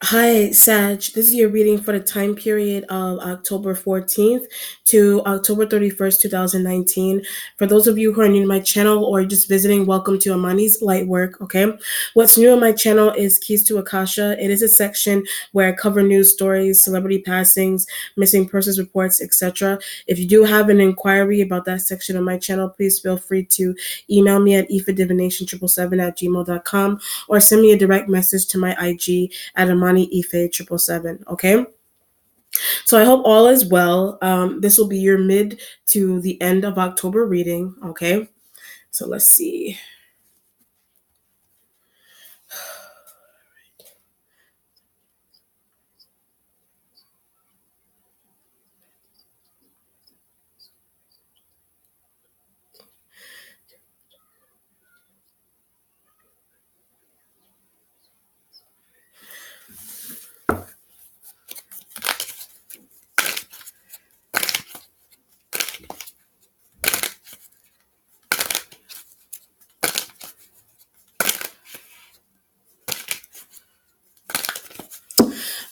Hi, Sag. This is your reading for the time period of October 14th to October 31st, 2019. For those of you who are new to my channel or just visiting, welcome to Amani's Light Work, okay? What's new on my channel is Keys to Akasha. It is a section where I cover news stories, celebrity passings, missing persons reports, etc. If you do have an inquiry about that section of my channel, please feel free to email me at ifadivination777@gmail.com or send me a direct message to my IG at Amani Ife 777. Okay. So I hope all is well. This will be your mid to the end of October reading. Okay. So let's see.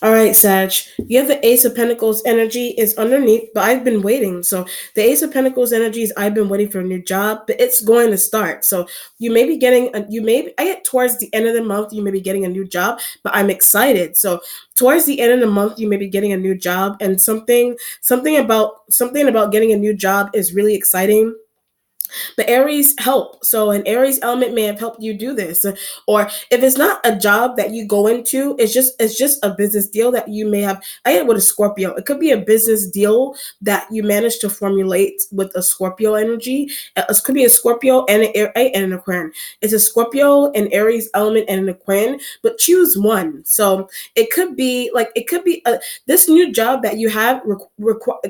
All right, Sag. You have the Ace of Pentacles energy is underneath, but I've been waiting. So the Ace of Pentacles energy is I've been waiting for a new job, but it's going to start. So you may be getting I get towards the end of the month, you may be getting a new job, but I'm excited. So towards the end of the month, you may be getting a new job, and something about getting a new job is really exciting. The Aries help. So an Aries element may have helped you do this. Or if it's not a job that you go into, it's just a business deal that you may have. I had with a Scorpio. It could be a business deal that you managed to formulate with a Scorpio energy. It could be a Scorpio and an Aquarian. It's a Scorpio, an Aries element, and an Aquarian, but choose one. So it could be this new job that you have,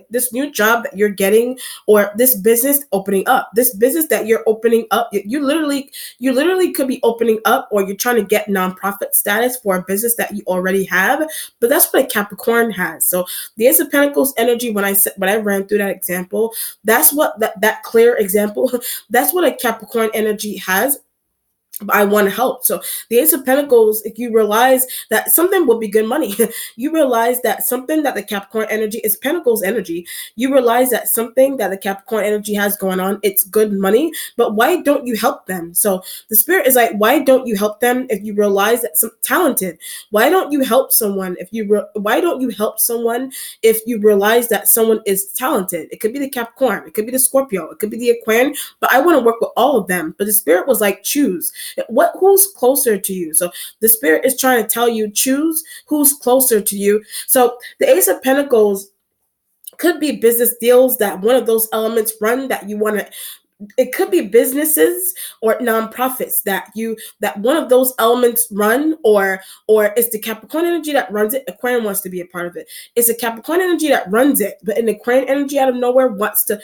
this new job that you're getting, or this business opening up. This business that you're opening up, you literally could be opening up, or you're trying to get nonprofit status for a business that you already have. But that's what a Capricorn has. So the Ace of Pentacles energy, when I ran through that example, that's what that clear example, that's what a Capricorn energy has. I want to help. So the Ace of Pentacles, if you realize that something will be good money, you realize that something that the Capricorn energy is Pentacles energy. You realize that something that the Capricorn energy has going on, it's good money, but why don't you help them? So the spirit is like, why don't you help them if you realize that some talented? Why don't you help someone why don't you help someone if you realize that someone is talented? It could be the Capricorn, it could be the Scorpio, it could be the Aquarian, but I want to work with all of them. But the spirit was like, choose. Who's closer to you? So the spirit is trying to tell you, choose who's closer to you. So the Ace of Pentacles could be business deals that one of those elements run that you want to. It could be businesses or nonprofits that one of those elements run, or it's the Capricorn energy that runs it. Aquarian wants to be a part of it. It's a Capricorn energy that runs it, but an Aquarian energy out of nowhere wants to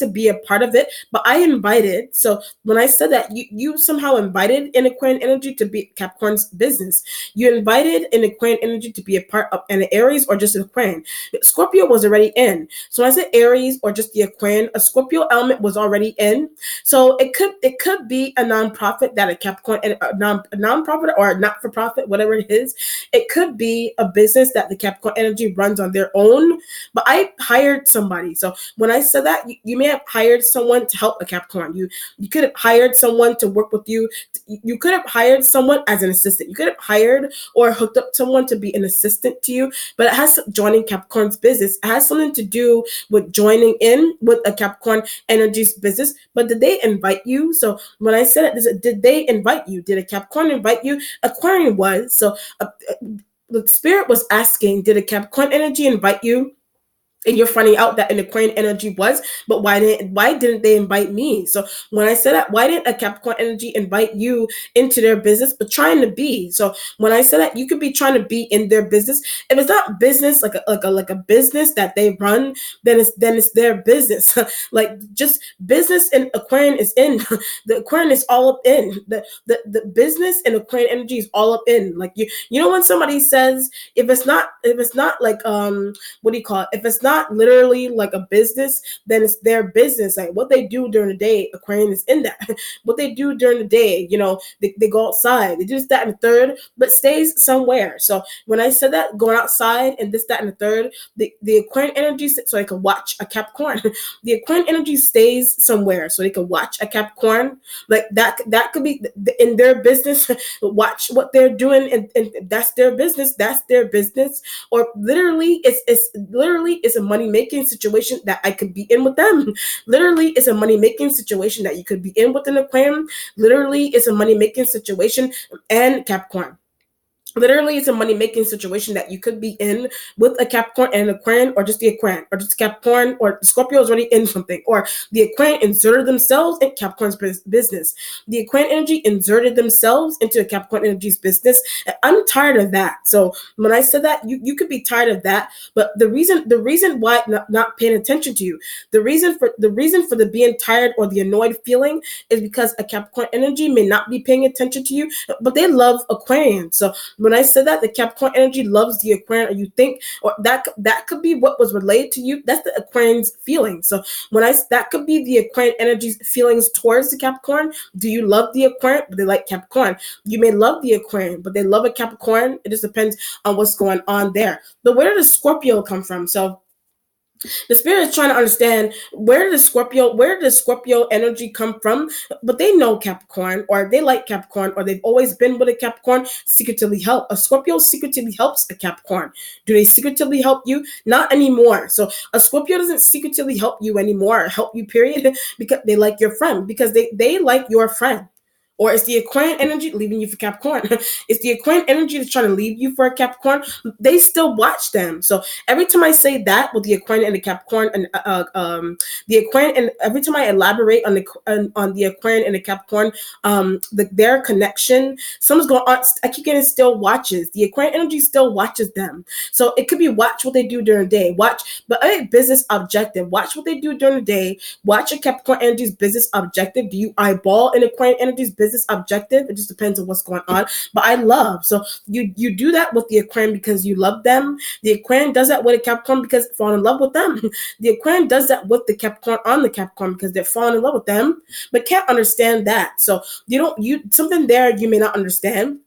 be a part of it. But I invited. So when I said that, you somehow invited an Aquarian energy to be Capricorn's business. You invited an Aquarian energy to be a part of an Aries or just an Aquarian. Scorpio was already in. So when I said Aries or just the Aquarian, a Scorpio element was already in. So it could be a nonprofit that a Capricorn, a nonprofit or a not for profit, whatever it is. It could be a business that the Capricorn energy runs on their own. But I hired somebody. So when I said that, you may have hired someone to help a Capricorn. You could have hired someone to work with you. You could have hired someone as an assistant. You could have hired or hooked up someone to be an assistant to you. But it has joining Capricorn's business. It has something to do with joining in with a Capricorn energy's business. But did they invite you? So when I said it, did they invite you? Did a Capricorn invite you? Aquarian was. So the spirit was asking, did a Capricorn energy invite you? And you're finding out that an Aquarian energy was, but why didn't they invite me? So when I said that, why didn't a Capricorn energy invite you into their business, but trying to be? So when I said that, you could be trying to be in their business. If it's not business, like a business that they run, then it's their business. Like just business and Aquarian is in. The Aquarian is all up in. The business and Aquarian energy is all up in. Like you know when somebody says, if it's not like what do you call it? If it's not not literally like a business, then it's their business. Like what they do during the day, Aquarian is in that. What they do during the day, they go outside, they do this, that, and the third, but stays somewhere. So when I said that, going outside and this, that, and the third, the Aquarian energy, so they can watch a Capricorn. The Aquarian energy stays somewhere so they can watch a Capricorn. Like that could be in their business. Watch what they're doing, and that's their business. That's their business. Or literally, it's a money making situation that I could be in with them. Literally, it's a money making situation that you could be in with an Aquarian. Literally, it's a money making situation and Capricorn. Literally, it's a money making situation that you could be in with a Capricorn and an Aquarian, or just the Aquarian, or just Capricorn, or Scorpio is already in something, or the Aquarian inserted themselves in Capricorn's business. The Aquarian energy inserted themselves into a Capricorn energy's business. And I'm tired of that. So when I said that, you could be tired of that. But the reason why not paying attention to you, the reason for the being tired or the annoyed feeling is because a Capricorn energy may not be paying attention to you, but they love Aquarian. So when I said that the Capricorn energy loves the Aquarian, or you think, or that could be what was relayed to you. That's the Aquarian's feelings. So that could be the Aquarian energy's feelings towards the Capricorn. Do you love the Aquarian? But they like Capricorn. You may love the Aquarian, but they love a Capricorn. It just depends on what's going on there. But where does Scorpio come from? So the spirit is trying to understand where does Scorpio energy come from, but they know Capricorn, or they like Capricorn, or they've always been with a Capricorn. Secretly help a Scorpio. Secretly helps a Capricorn. Do they secretly help you? Not anymore. So a Scorpio doesn't secretly help you anymore, or help you, period, because they like your friend, because they like your friend. Or it's the Aquarian energy leaving you for Capricorn. It's the Aquarian energy that's trying to leave you for a Capricorn. They still watch them. So every time I say that with the Aquarian and the Capricorn, and the Aquarian, and every time I elaborate on the Aquarian and the Capricorn, their connection, someone's going on. I keep getting still watches. The Aquarian energy still watches them. So it could be watch what they do during the day. Watch, but business objective. Watch what they do during the day. Watch a Capricorn energy's business objective. Do you eyeball an Aquarian energy's business objective? It just depends on what's going on. But I love, so you do that with the Aquarian because you love them. The Aquarian does that with a Capricorn because they fall in love with them. The Aquarian does that with the Capricorn on the Capricorn because they're falling in love with them, but can't understand that. So something there you may not understand.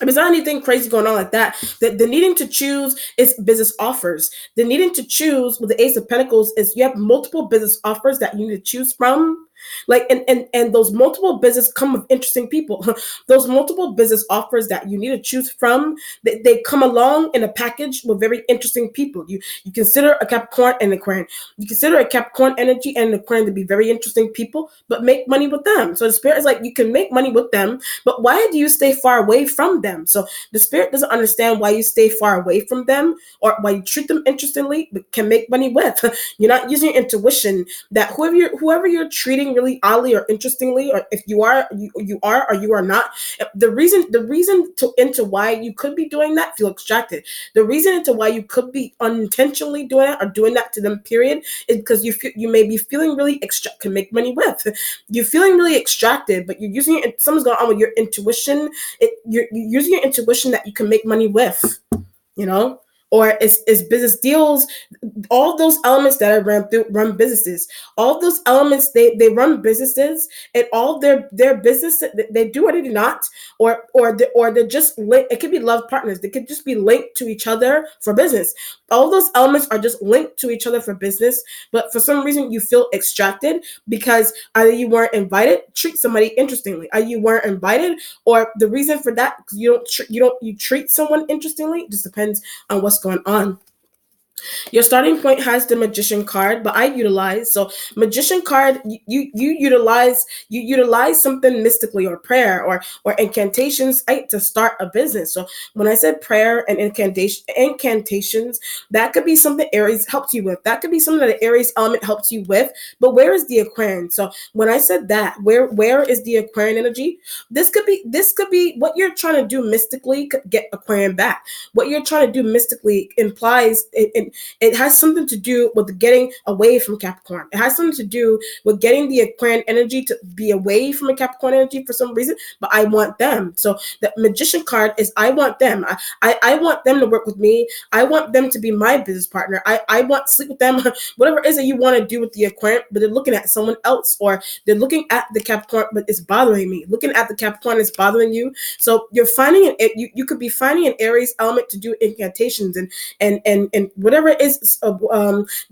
There's not anything crazy going on like that. The needing to choose is business offers. The needing to choose with the Ace of Pentacles is you have multiple business offers that you need to choose from. Like, and those multiple business come with interesting people. Those multiple business offers that you need to choose from, they come along in a package with very interesting people. You consider a Capricorn and an Aquarian. You consider a Capricorn energy and an Aquarian to be very interesting people, but make money with them. So the spirit is like, you can make money with them, but why do you stay far away from them? So the spirit doesn't understand why you stay far away from them, or why you treat them interestingly but can make money with. You're not using your intuition that whoever you're treating really oddly or interestingly, or if you are or you are not, the reason into why you could be doing that, feel extracted. The reason into why you could be unintentionally doing that or doing that to them, period, is because you may be feeling really can make money with. You're feeling really extracted, but you're using it. Something's going on with your intuition. You're using your intuition that you can make money with. Or it's business deals. All those elements that I run businesses. All those elements, they run businesses, and all their business, they do or they do not, or they're just linked. It could be love partners. They could just be linked to each other for business. All those elements are just linked to each other for business, but for some reason you feel extracted because either you weren't invited. Treat somebody interestingly. Either you weren't invited, or the reason for that, you treat someone interestingly. It just depends on what's going on. Your starting point has the Magician card, but I utilize, so Magician card, you utilize something mystically, or prayer, or incantations, right, to start a business. So when I said prayer and incantations, that could be something Aries helps you with. That could be something that the Aries element helps you with. But where is the Aquarian? So when I said that, where is the Aquarian energy? This could be what you're trying to do mystically could get Aquarian back. What you're trying to do mystically implies it it has something to do with getting away from Capricorn. It has something to do with getting the Aquarian energy to be away from a Capricorn energy for some reason, but I want them. So the Magician card is I want them. I want them to work with me. I want them to be my business partner. I want to sleep with them, whatever it is that you want to do with the Aquarian, but they're looking at someone else, or they're looking at the Capricorn, but it's bothering me. Looking at the Capricorn is bothering you. So you're finding it. You could be finding an Aries element to do incantations and whatever it is,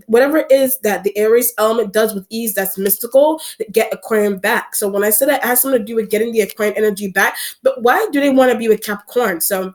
whatever it is that the Aries element does with ease, that's mystical, that get Aquarian back. So when I said that, it has something to do with getting the Aquarian energy back. But why do they want to be with Capricorn? So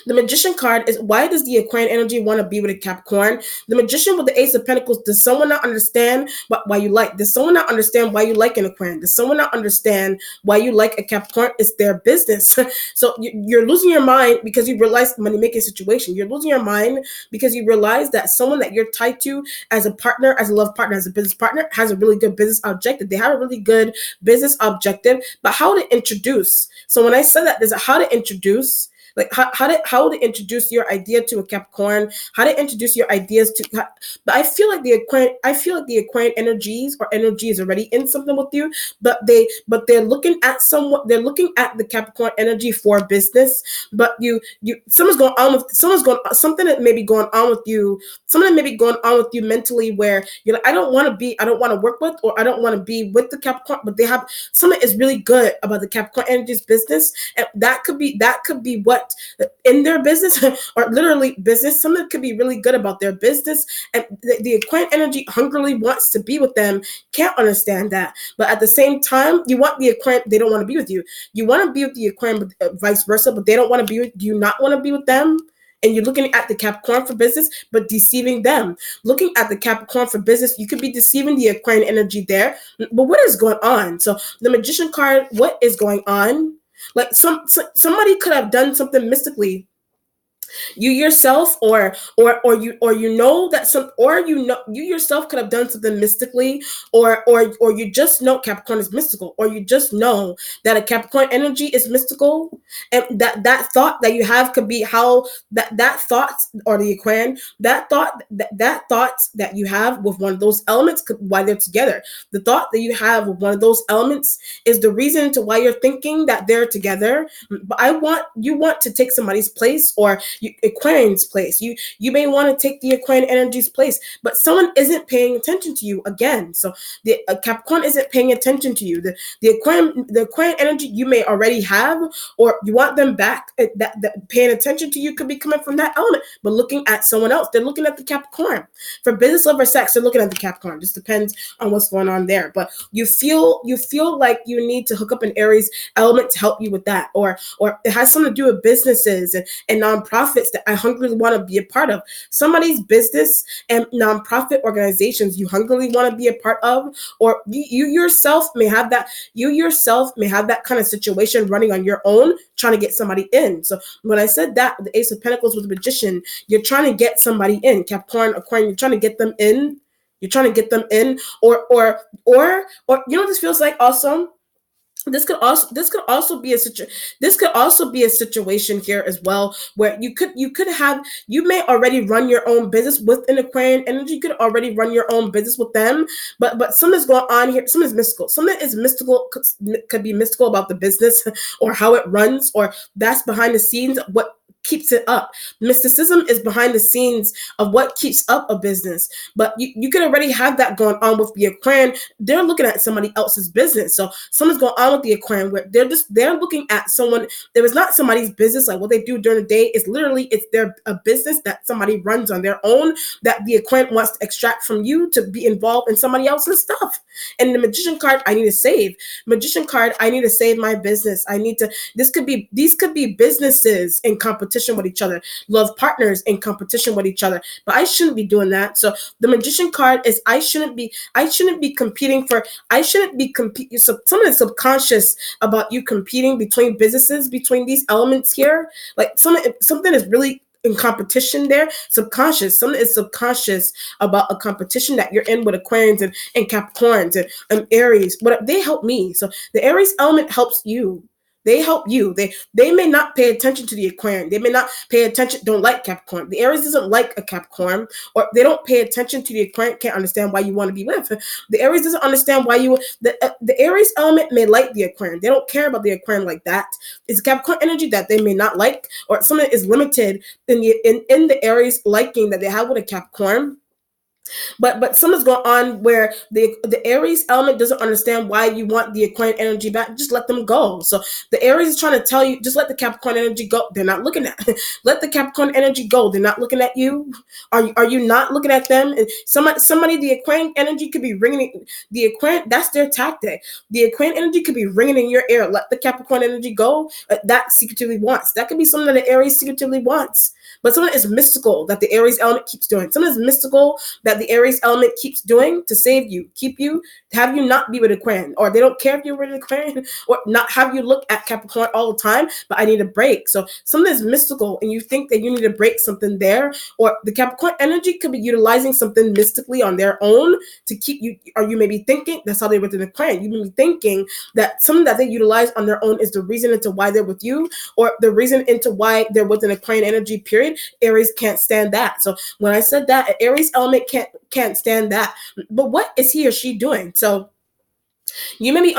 the Magician card is, why does the Aquarian energy want to be with a Capricorn? The Magician with the Ace of Pentacles, does someone not understand why you like? Does someone not understand why you like an Aquarian? Does someone not understand why you like a Capricorn? It's their business. So you're losing your mind because you realize the money-making situation. You're losing your mind because you realize that someone that you're tied to as a partner, as a love partner, as a business partner, has a really good business objective. They have a really good business objective, but how to introduce. So when I said that, there's a how to introduce, like how to introduce your idea to a Capricorn, how to introduce your ideas to. But I feel like the Aquarian energies or energy is already in something with you, but they're looking at they're looking at the Capricorn energy for business. But something that may be going on with you, something that may be going on with you mentally, where you're like, I don't want to work with, or I don't want to be with the Capricorn, but they have something is really good about the Capricorn energy's business, and that could be what in their business or literally business, something could be really good about their business, and the Aquarian energy hungrily wants to be with them. Can't understand that, but at the same time, you want the Aquarian, they don't want to be with you. You want to be with the Aquarian, but vice versa, but they don't want to be with. Do you not want to be with them? And you're looking at the Capricorn for business, but deceiving them. Looking at the Capricorn for business, you could be deceiving the Aquarian energy there. But what is going on? So the Magician card, what is going on? Like somebody could have done something mystically, you yourself, or you know that some, or you yourself could have done something mystically, or you just know Capricorn is mystical, or you just know that a Capricorn energy is mystical, and that thought that you have could be how that thought, or the Aquarian, that thought that you have with one of those elements why they're together. The thought that you have with one of those elements is the reason to why you're thinking that they're together. But you want to take somebody's place, or Aquarian's place. You may want to take the Aquarian energy's place, but someone isn't paying attention to you again. So the Capricorn isn't paying attention to you. The Aquarian energy you may already have, or you want them back. That paying attention to you could be coming from that element, but looking at someone else. They're looking at the Capricorn. For business, love, or sex, they're looking at the Capricorn. Just depends on what's going on there. But you feel like you need to hook up an Aries element to help you with that, or it has something to do with businesses and nonprofits that I hungrily want to be a part of. Somebody's business and nonprofit organizations you hungrily want to be a part of, or you yourself may have that. You yourself may have that kind of situation running on your own, trying to get somebody in. So when I said that, the Ace of Pentacles with the Magician, you're trying to get somebody in. Capricorn, Aquarian, you're trying to get them in. You're trying to get them in, or you know what this feels like also. This could also be a situation here as well, where you may already run your own business with an Aquarian energy. You could already run your own business with them, but something's going on here. Something is mystical. Something is mystical, could be mystical about the business or how it runs, or that's behind the scenes. What keeps it up? Mysticism is behind the scenes of what keeps up a business. But you could already have that going on with the Aquarian. They're looking at somebody else's business. So something's going on with the Aquarian where they're looking at someone. There is not somebody's business. Like what they do during the day is literally it's a business that somebody runs on their own, that the Aquarian wants to extract from you to be involved in somebody else's stuff. And the Magician card, I need to save. Magician card, I need to save my business. These could be businesses in competition with each other, love partners in competition with each other. But I shouldn't be doing that. So the Magician card is I shouldn't be competing. So something is subconscious about you competing between businesses, between these elements here. Like something is really in competition there, subconscious. Something is subconscious about a competition that you're in with Aquarians and Capricorns and Aries. But they help me. So the Aries element helps you. They help you. They may not pay attention to the Aquarian. They may not pay attention, don't like Capricorn. The Aries doesn't like a Capricorn, or they don't pay attention to the Aquarian, can't understand why you want to be with. The Aries doesn't understand why the Aries element may like the Aquarian. They don't care about the Aquarian like that. It's Capricorn energy that they may not like, or something is limited in the Aries liking that they have with a Capricorn. But something's going on where the Aries element doesn't understand why you want the Aquarian energy back. Just let them go. So the Aries is trying to tell you, just let the Capricorn energy go. They're not looking at let the Capricorn energy go. They're not looking at you. Are you not looking at them? And somebody the Aquarian energy could be ringing the Aquarian. That's their tactic. The Aquarian energy could be ringing in your ear. Let the Capricorn energy go. That secretively wants. That could be something that the Aries secretively wants. But something is mystical that the Aries element keeps doing. Something is mystical that the Aries element keeps doing to save you, keep you, have you not be with Aquarian, or they don't care if you're with Aquarian, or not have you look at Capricorn all the time. But I need a break. So something is mystical, and you think that you need to break something there, or the Capricorn energy could be utilizing something mystically on their own to keep you. Or you may be thinking that's how they were with Aquarian. You may be thinking that something that they utilize on their own is the reason into why they're with you, or the reason into why they're with an Aquarian energy. Period. Aries can't stand that. So when I said that, an Aries element can't stand that. But what is he or she doing? So you may be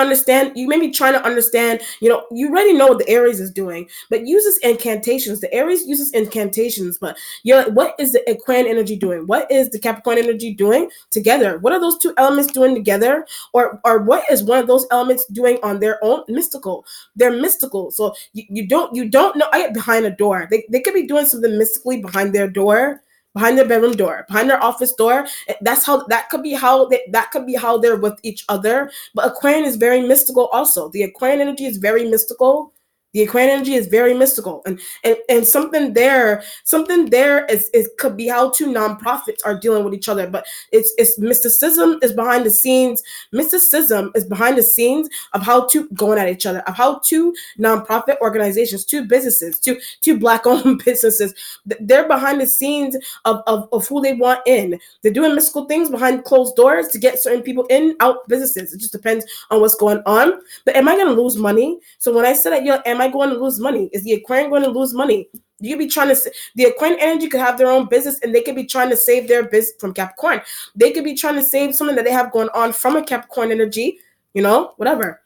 trying to understand, you already know what the Aries is doing, but uses incantations. The Aries uses incantations, but you're like, what is the Aquarian energy doing? What is the Capricorn energy doing together? What are those two elements doing together? Or what is one of those elements doing on their own? Mystical. They're mystical. So you don't know. I get behind a door. They could be doing something mystically behind their door, behind their bedroom door, behind their office door. That could be how they're with each other. But Aquarian is very mystical also. The Aquarian energy is very mystical. The Aquarian energy is very mystical, and something there is could be how two nonprofits are dealing with each other. But it's mysticism is behind the scenes. Mysticism is behind the scenes of how two going at each other, of how two nonprofit organizations, two businesses, two Black-owned businesses, they're behind the scenes of who they want in. They're doing mystical things behind closed doors to get certain people in, out businesses. It just depends on what's going on. But am I going to lose money? So when I said that, am I going to lose money? Is the Aquarian going to lose money? You could be trying to, the Aquarian energy could have their own business, and they could be trying to save their business from Capricorn. They could be trying to save something that they have going on from a Capricorn energy, whatever.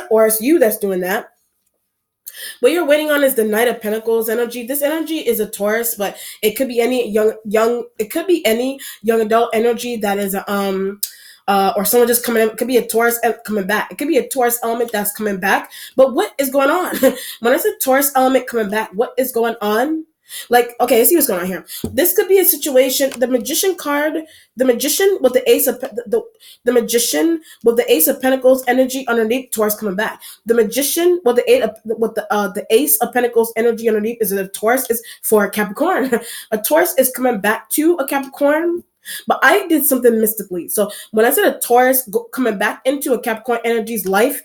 Or it's you that's doing that. What you're waiting on is the Knight of Pentacles energy. This energy is a Taurus, but it could be any it could be any young adult energy that is or someone just coming in. It could be a Taurus coming back. It could be a Taurus element that's coming back. But what is going on? When I said Taurus element coming back, what is going on? Like, okay, let's see what's going on here. This could be a situation. The Magician card, the Magician with the Ace of the Magician with the Ace of Pentacles energy underneath, Taurus coming back. The Magician with the Ace of Pentacles energy underneath is a Taurus is for a Capricorn. A Taurus is coming back to a Capricorn. But I did something mystically. So when I said a Taurus coming back into a Capricorn energy's life,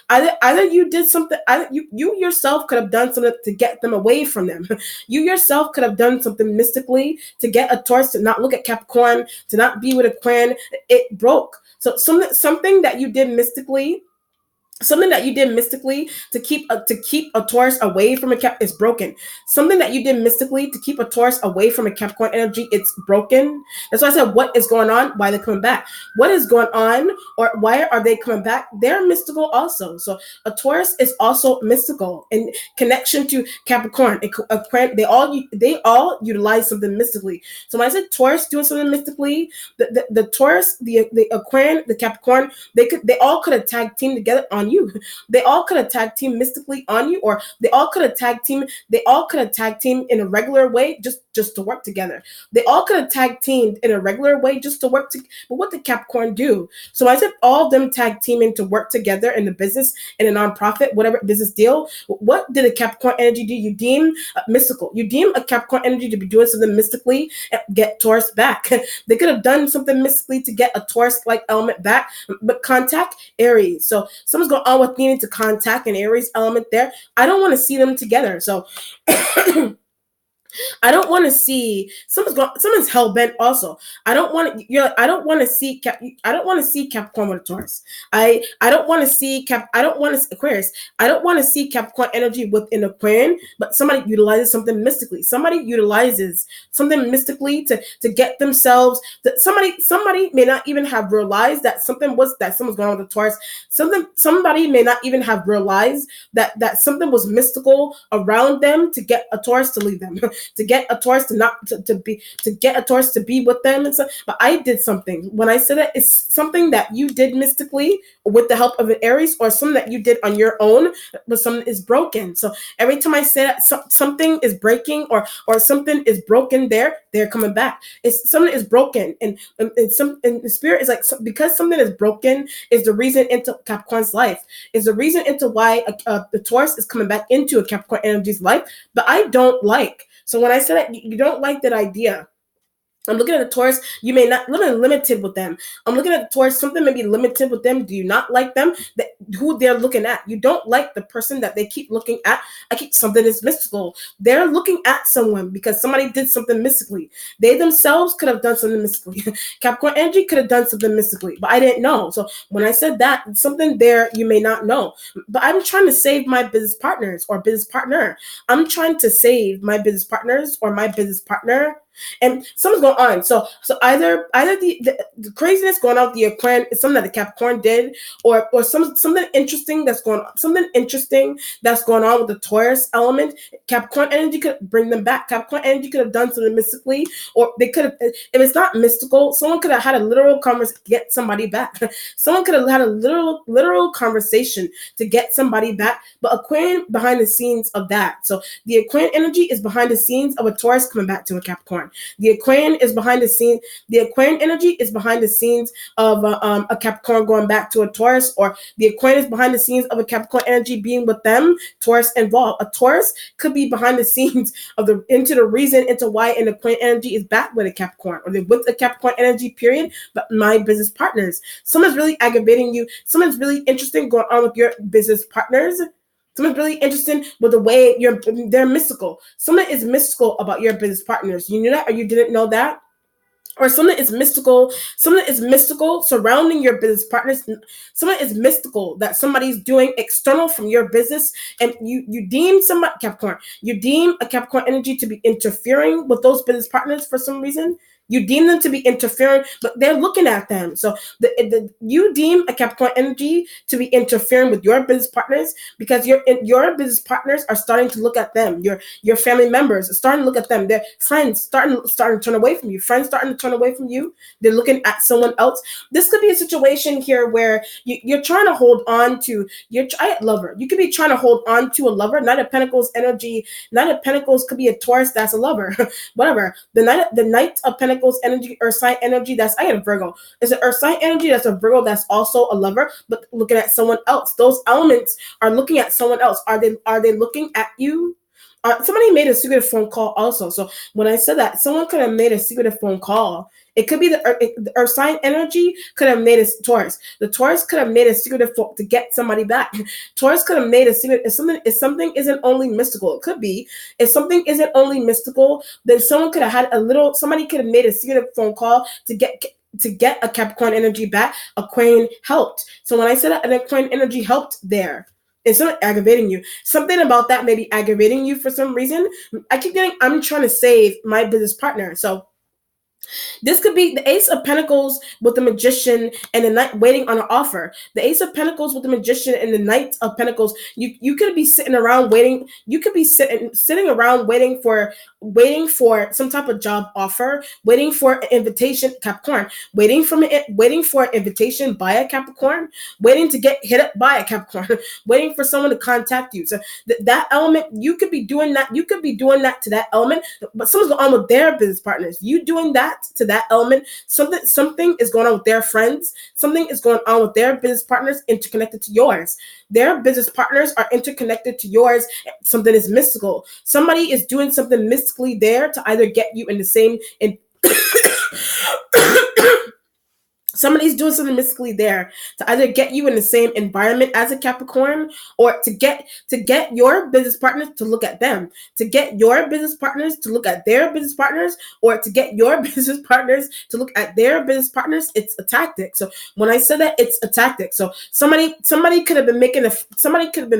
either you did something, you yourself could have done something to get them away from them. You yourself could have done something mystically to get a Taurus to not look at Capricorn, to not be with Aquarian. It broke. So something that you did mystically. Something that you did mystically to keep a Taurus away from a Cap is broken. Something that you did mystically to keep a Taurus away from a Capricorn energy, it's broken. That's why I said, what is going on? Why they're coming back? What is going on? Or why are they coming back? They're mystical also. So a Taurus is also mystical in connection to Capricorn. They all utilize something mystically. So when I said Taurus doing something mystically, the Taurus, the Aquarian, the Capricorn, they all could have tag team together on you. They all could have tag team mystically on you, or they all could have tag team in a regular way just to work together. They all could have tag teamed in a regular way just to work together. But what did Capricorn do? So I said all of them tag teaming to work together in the business, in a nonprofit, whatever business deal. What did a Capricorn energy do? You deem mystical. You deem a Capricorn energy to be doing something mystically and get Taurus back. They could have done something mystically to get a Taurus-like element back, but contact Aries. So someone's going on with needing to contact an Aries element there. I don't want to see them together. So I don't want to see someone's hell bent. Also, I don't want to. I don't want to see I don't want to see Capricorn with a Taurus. I don't want to see I don't want to see Aquarius. I don't want to see Capricorn energy with an Aquarian. But somebody utilizes something mystically. Somebody utilizes something mystically to get themselves. Somebody may not even have realized that someone's going on with a Taurus. Somebody may not even have realized that something was mystical around them to get a Taurus to leave them. To get a Taurus to get a Taurus to be with them and stuff. But I did something. When I said that, it's something that you did mystically with the help of an Aries, or something that you did on your own, but something is broken. So every time I say that something is breaking, or something is broken, they're coming back. It's something is broken, and the spirit is like, because something is broken is the reason into Capricorn's life, is the reason into why the Taurus is coming back into a Capricorn energy's life. But I don't like. So when I said that you don't like that idea, I'm looking at the Taurus. You may not limited with them. I'm looking at the Taurus. Something may be limited with them. Do you not like them? Who they're looking at? You don't like the person that they keep looking at. Something is mystical. They're looking at someone because somebody did something mystically. They themselves could have done something mystically. Capricorn energy could have done something mystically, but I didn't know. So when I said that, something there you may not know. But I'm trying to save my business partners or business partner. I'm trying to save my business partners or my business partner. And something's going on. So either the craziness going on with the Aquarian is something that the Capricorn did, or something interesting that's going on. Something interesting that's going on with the Taurus element. Capricorn energy could bring them back. Capricorn energy could have done something mystically, or they could have. If it's not mystical, someone could have had a literal conversation to get somebody back. Someone could have had a literal conversation to get somebody back. But Aquarian behind the scenes of that. So the Aquarian energy is behind the scenes of a Taurus coming back to a Capricorn. The Aquarian is behind the scenes. The Aquarian energy is behind the scenes of a Capricorn going back to a Taurus, or the Aquarian is behind the scenes of a Capricorn energy being with them. Taurus involved. A Taurus could be behind the scenes of the reason into why an Aquarian energy is back with a Capricorn, or they're with a Capricorn energy. Period. But my business partners, someone's really aggravating you. Someone's really interesting going on with your business partners. Someone's really interested with the way they're mystical. Someone is mystical about your business partners. You knew that, or you didn't know that? Or something is mystical surrounding your business partners. Something is mystical that somebody's doing external from your business, and you deem somebody, Capricorn, you deem a Capricorn energy to be interfering with those business partners for some reason. You deem them to be interfering, but they're looking at them. So you deem a Capricorn energy to be interfering with your business partners because your business partners are starting to look at them. Your family members are starting to look at them. Their friends starting to turn away from you. Friends starting to turn away from you. They're looking at someone else. This could be a situation here where you're trying to hold on to your lover. You could be trying to hold on to a lover. Knight of Pentacles energy. Knight of Pentacles could be a Taurus that's a lover. Whatever. The Knight of Pentacles energy, earth sign energy, I got a Virgo. It's an earth sign energy that's a Virgo that's also a lover, but looking at someone else. Those elements are looking at someone else. Are they looking at you? Somebody made a secretive phone call also. So when I said that, someone could have made a secretive phone call. It could be the earth sign energy could have made a Taurus. The Taurus could have made a secretive phone to get somebody back. Taurus could have made a secret. If something isn't only mystical, it could be. If something isn't only mystical, then someone could have had somebody could have made a secretive phone call to get a Capricorn energy back. Aquarian helped. So when I said that, an Aquarian energy helped there. It's not aggravating you. Something about that may be aggravating you for some reason. I'm trying to save my business partner. So this could be the Ace of Pentacles with the Magician and the Knight waiting on an offer. The Ace of Pentacles with the Magician and the Knight of Pentacles. You could be sitting around waiting. You could be sitting around waiting for some type of job offer, waiting for an invitation, Capricorn, waiting for an invitation by a Capricorn, waiting to get hit up by a Capricorn, waiting for someone to contact you. So that element, you could be doing that. You could be doing that to that element, but something's going on with their business partners. You doing that to that element. Something is going on with their friends. Something is going on with their business partners interconnected to yours. Their business partners are interconnected to yours. Something is mystical. Somebody is doing something mystically there to either get you in the same Somebody's doing something mystically there to either get you in the same environment as a Capricorn, or to get your business partners to look at them, to get your business partners to look at their business partners, or to get your business partners to look at their business partners. It's a tactic. So when I said that, it's a tactic. So somebody could have been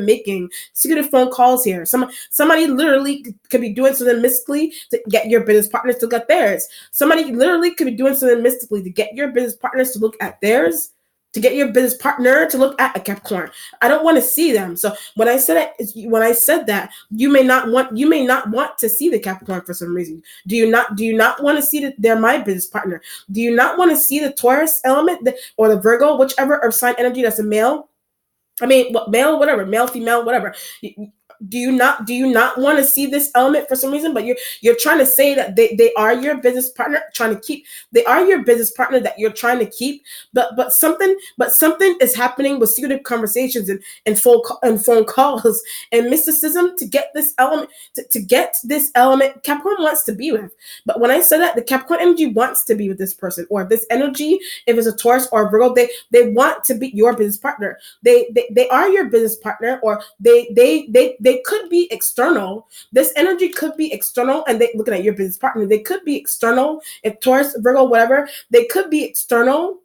making secretive phone calls here. Somebody literally could be doing something mystically to get your business partners to look at theirs. Somebody literally could be doing something mystically to get your business partners to look at theirs, to get your business partner to look at a Capricorn. I don't want to see them. So when I said that, you may not want to see the Capricorn for some reason. Do you not want to see that they're my business partner? Do you not want to see the Taurus element, or the Virgo, whichever earth sign energy that's a male? I mean, male, whatever, male, female, whatever. Do you not want to see this element for some reason? But you're trying to say that they are your business partner, they are your business partner that you're trying to keep. But something is happening with secretive conversations and phone calls and mysticism to get this element, to get this element Capricorn wants to be with. But when I said that, the Capricorn energy wants to be with this person, or this energy, if it's a Taurus or a Virgo, they want to be your business partner. They are your business partner, or they could be external. This energy could be external, and they looking at your business partner. They could be external. If Taurus, Virgo, whatever, they could be external.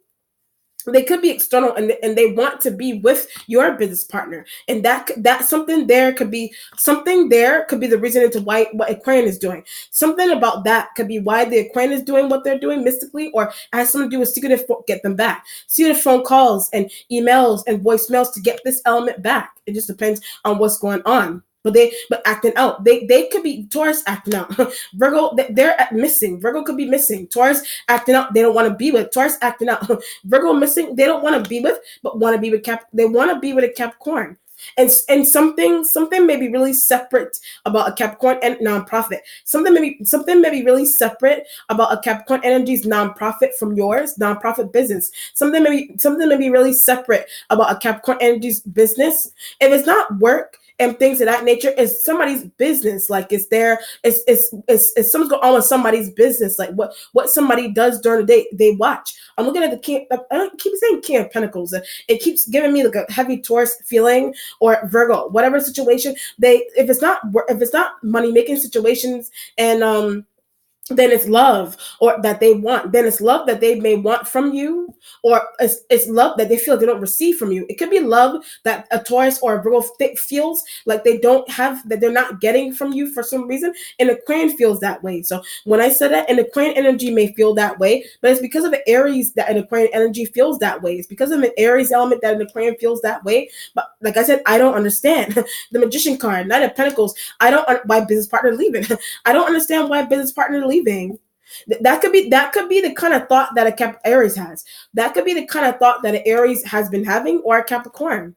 And they want to be with your business partner, and that something there could be the reason into why what Aquarian is doing. Something about that could be why the Aquarian is doing what they're doing mystically, or has something to do with secretive get them back, secretive phone calls and emails and voicemails to get this element back. It just depends on what's going on. But acting out. They could be Taurus acting out. Virgo, they're missing. Virgo could be missing. Taurus acting out. They don't want to be with. Taurus acting out. Virgo missing. They don't want to be with, but want to be with They want to be with a Capricorn. And something may be really separate about a Capricorn and nonprofit. Something may be really separate about a Capricorn energy's nonprofit from yours, nonprofit business. Something may be really separate about a Capricorn energy's business. If it's not work and things of that nature, is somebody's business. Like it's something's going on with somebody's business. Like what somebody does during the day, they watch. I'm looking at the King. I keep saying King of Pentacles. It keeps giving me like a heavy Taurus feeling, or Virgo, whatever situation. If it's not money making situations, and then it's love or that they want. Then it's love that they may want from you, or it's love that they feel they don't receive from you. It could be love that a Taurus or a Virgo feels like they don't have, that they're not getting from you for some reason. And Aquarian feels that way. So when I said that, an Aquarian energy may feel that way, but it's because of an Aries that an Aquarian energy feels that way. It's because of an Aries element that an Aquarian feels that way. But like I said, I don't understand. The Magician card, Knight of Pentacles. I don't why business partner leaving. I don't understand why business partner leaving. That could be the kind of thought that a Aries has. That could be the kind of thought that an Aries has been having, or a Capricorn.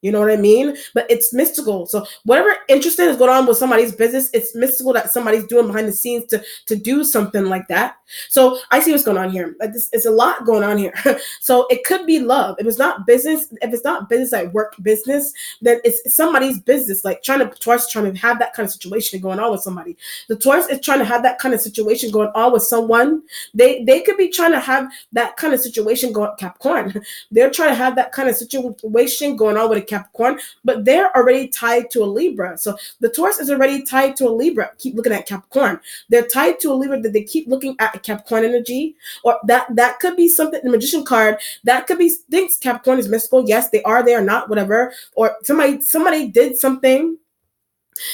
You know what I mean? But it's mystical. So whatever interesting is going on with somebody's business, it's mystical that somebody's doing behind the scenes to do something like that. So I see what's going on here. Like it's a lot going on here. So it could be love. If it's not business like work business, then it's somebody's business. Like Taurus trying to have that kind of situation going on with somebody. The Taurus is trying to have that kind of situation going on with someone. They could be trying to have that kind of situation going. Capricorn. They're trying to have that kind of situation going on with a Capricorn, but they're already tied to a Libra. So the Taurus is already tied to a Libra. Keep looking at Capricorn. They're tied to a Libra that they keep looking at a Capricorn energy, or that could be something. The Magician card, that could be thinks Capricorn is mystical. Yes, they are not, whatever. Or somebody did something.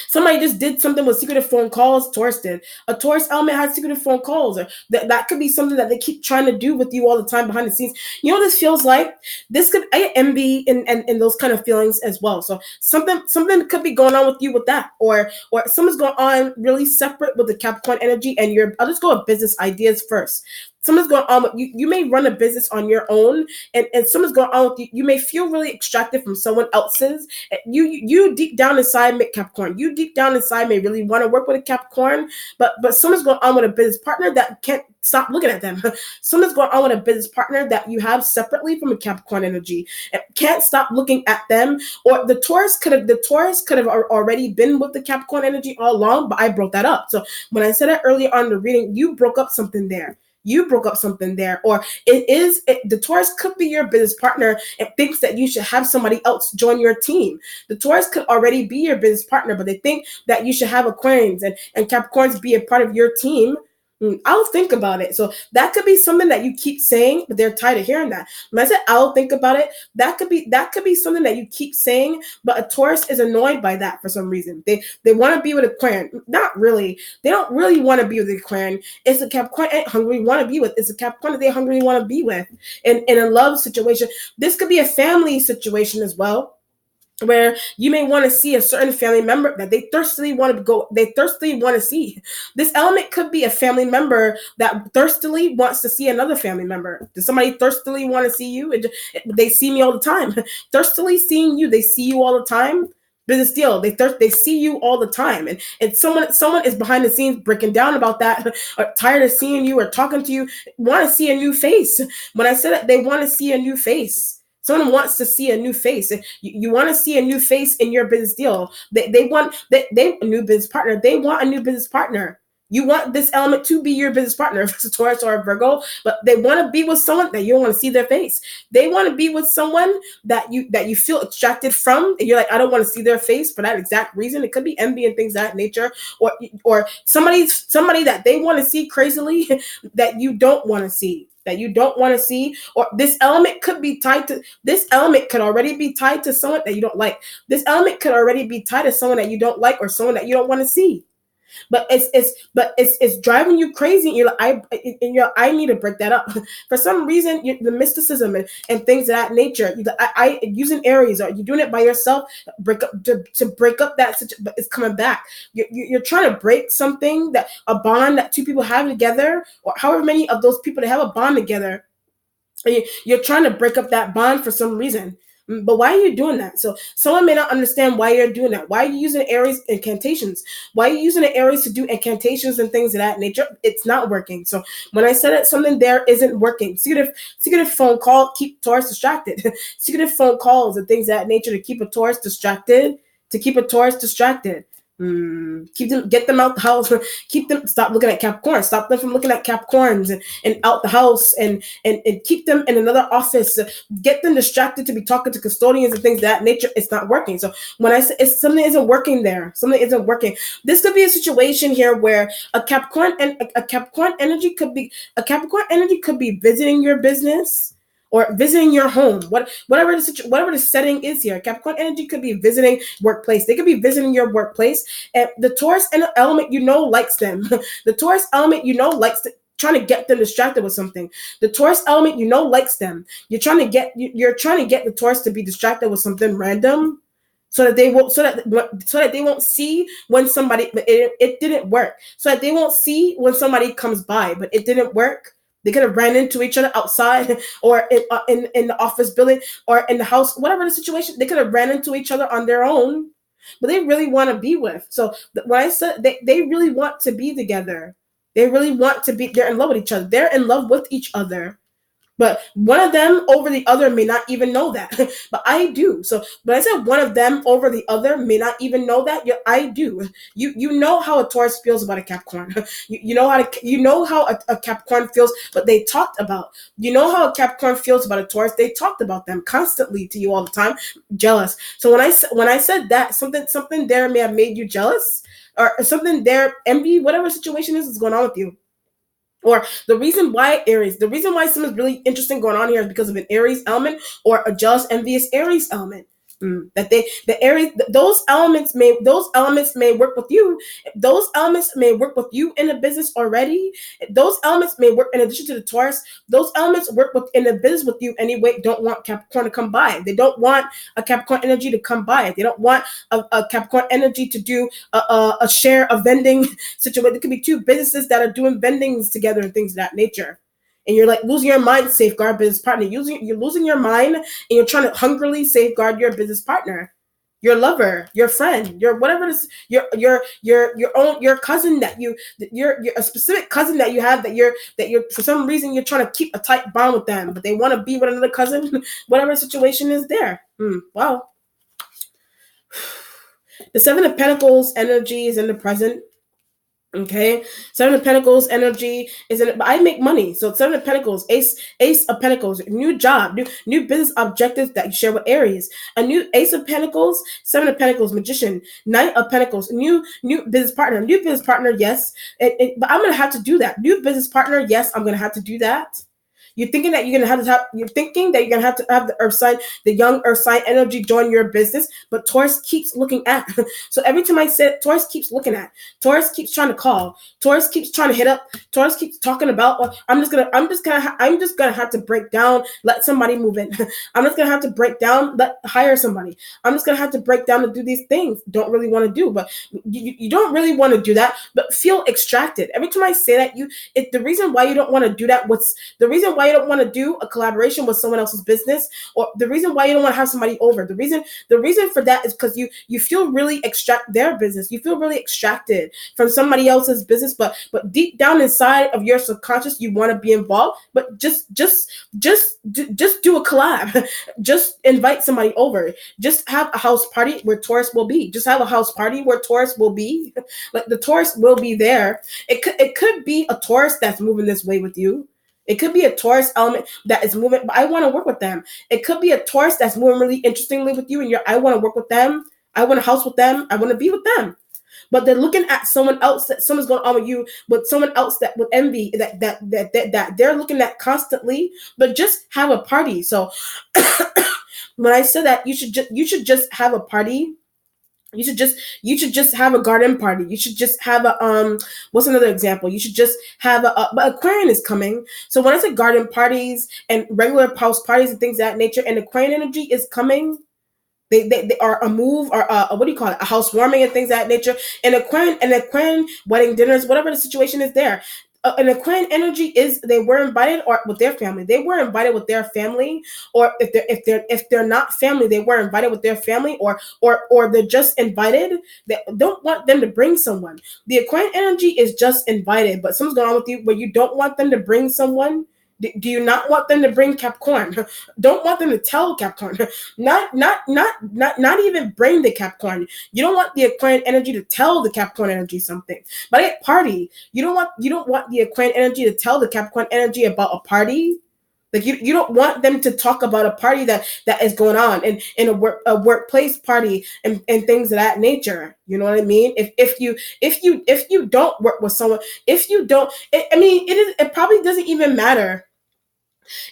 Somebody just did something with secretive phone calls. Taurus did. A Taurus element has secretive phone calls. Or that could be something that they keep trying to do with you all the time behind the scenes. You know what this feels like? This could I get envy and those kind of feelings as well. So something could be going on with you with that, or something's going on really separate with the Capricorn energy. And I'll just go with business ideas first. Something's going on with you. You may run a business on your own, and something's going on with you. You may feel really extracted from someone else's. You deep down inside, Capricorn, you deep down inside may really want to work with a Capricorn, but something's going on with a business partner that can't stop looking at them. Something's going on with a business partner that you have separately from a Capricorn energy and can't stop looking at them. Or the Taurus could have already been with the Capricorn energy all along, but I broke that up. So when I said that earlier on in the reading, you broke up something there. you broke up something there, or the Taurus could be your business partner and thinks that you should have somebody else join your team. The Taurus could already be your business partner, but they think that you should have Aquarians and Capricorns be a part of your team. I'll think about it. So that could be something that you keep saying, but they're tired of hearing that. When I said I'll think about it, that could be something that you keep saying, but a Taurus is annoyed by that for some reason. They want to be with Aquarian. Not really. They don't really want to be with Aquarian. It's a Capricorn they hungry want to be with. It's a Capricorn that they hungry want to be with. In a love situation. This could be a family situation as well, where you may want to see a certain family member that they thirstily want to see. This element could be a family member that thirstily wants to see another family member. Does somebody thirstily want to see you? They see me all the time. Thirstily seeing you, they see you all the time. Business deal. They see you all the time, and someone is behind the scenes breaking down about that, or tired of seeing you or talking to you, want to see a new face. When I said it, they want to see a new face. Someone wants to see a new face. You want to see a new face in your business deal. They want a new business partner. They want a new business partner. You want this element to be your business partner, if it's a Taurus or a Virgo, but they want to be with someone that you don't want to see their face. They want to be with someone that you feel attracted from, and you're like, I don't want to see their face for that exact reason. It could be envy and things of that nature, or somebody that they want to see crazily that you don't want to see. Or this element could already be tied to someone that you don't like. This element could already be tied to someone that you don't like, or someone that you don't want to see. But it's driving you crazy. And you're like, I need to break that up. For some reason, the mysticism and things of that nature. I using Aries, or you're doing it by yourself. Break up to break up that situation, but it's coming back. You're trying to break something, that a bond that two people have together, or however many of those people that have a bond together. You're trying to break up that bond for some reason. But why are you doing that? So someone may not understand why you're doing that. Why are you using Aries incantations? Why are you using the Aries to do incantations and things of that nature? It's not working. So when I said it, something there isn't working. Secretive phone call, keep Taurus distracted. Secretive phone calls and things of that nature to keep a Taurus distracted. Keep them, get them out the house. Stop looking at Capricorn. Stop them from looking at Capricorns and out the house, and keep them in another office. Get them distracted to be talking to custodians and things of that nature. It's not working. So when I say something isn't working there, something isn't working. This could be a situation here where a Capricorn energy could be visiting your business, or visiting your home, whatever the setting is here. Capricorn energy could be visiting workplace. They could be visiting your workplace. And the Taurus element, likes them. The Taurus element, trying to get them distracted with something. The Taurus element, likes them. You're trying to get the Taurus to be distracted with something random, so that they won't see when somebody. But it didn't work. So that they won't see when somebody comes by, but it didn't work. They could have ran into each other outside, or in the office building, or in the house, whatever the situation. They could have ran into each other on their own, but they really want to be with. So when I said they really want to be together, they're in love with each other. They're in love with each other. But one of them over the other may not even know that. But I do. So when I said one of them over the other may not even know that, I do. You know how a Taurus feels about a Capricorn. You know how a Capricorn feels, but they talked about. You know how a Capricorn feels about a Taurus. They talked about them constantly to you all the time. Jealous. So when I said that, something there may have made you jealous, or something there, envy, whatever situation is going on with you. Or the reason why something's really interesting going on here is because of an Aries element, or a jealous, envious Aries element. Those elements may work with you. Those elements may work with you in a business already. Those elements may work in addition to the Taurus. Those elements work in a business with you anyway. Don't want Capricorn to come by. They don't want a Capricorn energy to come by. They don't want a Capricorn energy to do a share of vending situation. There could be two businesses that are doing vendings together and things of that nature. And you're like losing your mind, safeguard business partner. You're losing your mind, and you're trying to hungrily safeguard your business partner, your lover, your friend, your whatever it is, your cousin you're a specific cousin that you have that you're for some reason you're trying to keep a tight bond with them, but they want to be with another cousin, whatever the situation is there. Wow. The Seven of Pentacles energy is in the present. Okay, Seven of Pentacles energy is in it, but I make money. So Seven of Pentacles, Ace of Pentacles, new job, new business objectives that you share with Aries. A new Ace of Pentacles, Seven of Pentacles, Magician, Knight of Pentacles, new business partner, yes. But I'm gonna have to do that. New business partner, yes, I'm gonna have to do that. You're thinking that you're thinking that you're gonna have to have the earth sign, the young earth sign energy join your business, but Taurus keeps looking at. So every time I say it, Taurus keeps looking at. Taurus keeps trying to call. Taurus keeps trying to hit up. Taurus keeps talking about. Well, I'm just gonna have to break down. Let somebody move in. I'm just gonna have to break down. Hire somebody. I'm just gonna have to break down to do these things. Don't really want to do, but you don't really want to do that. But feel extracted. Every time I say that, the reason why you don't want to do that. The reason why you don't want to do a collaboration with someone else's business, or the reason why you don't want to have somebody over. The reason for that is because you feel really extract their business. You feel really extracted from somebody else's business, but deep down inside of your subconscious, you want to be involved. But just do a collab. Just invite somebody over. Just have a house party where Taurus will be. Just have a house party where Taurus will be. Like the Taurus will be there. It could be a Taurus that's moving this way with you. It could be a Taurus element that is moving, but I want to work with them. It could be a Taurus that's moving really interestingly with you, and I want to work with them. I want to house with them. I want to be with them. But they're looking at someone else, that someone's going on with you, but someone else that with envy that they're looking at constantly. But just have a party. So when I said that, you should just have a party. You should just have a garden party. You should just have a what's another example? You should just have but Aquarian is coming. So when I say garden parties and regular house parties and things of that nature, and Aquarian energy is coming, they are a move, or what do you call it? A housewarming and things of that nature. And Aquarian wedding dinners, whatever the situation is there. An Aquarian energy is they were invited or with their family. They were invited with their family, or if they're not family, they were invited with their family, or they're just invited. They don't want them to bring someone. The Aquarian energy is just invited, but something's going on with you where you don't want them to bring someone. Do you not want them to bring Capricorn? Don't want them to tell Capricorn. Not even bring the Capricorn. You don't want the Aquarian energy to tell the Capricorn energy something. But at party, you don't want the Aquarian energy to tell the Capricorn energy about a party. Like you don't want them to talk about a party that is going on in a workplace party and things of that nature. You know what I mean? If you don't work with someone, if you don't, it probably doesn't even matter.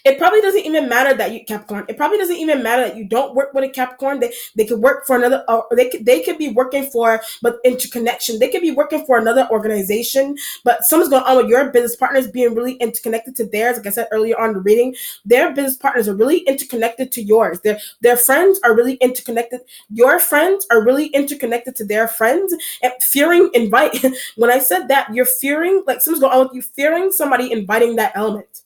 It probably doesn't even matter that you Capricorn. It probably doesn't even matter that you don't work with a Capricorn. They could work for another, or they could be working for, but interconnection. They could be working for another organization, but something's going on with your business partners being really interconnected to theirs. Like I said earlier on in the reading, their business partners are really interconnected to yours. Their friends are really interconnected. Your friends are really interconnected to their friends, and fearing invite. When I said that, you're fearing, like something's going on with you, fearing somebody inviting that element.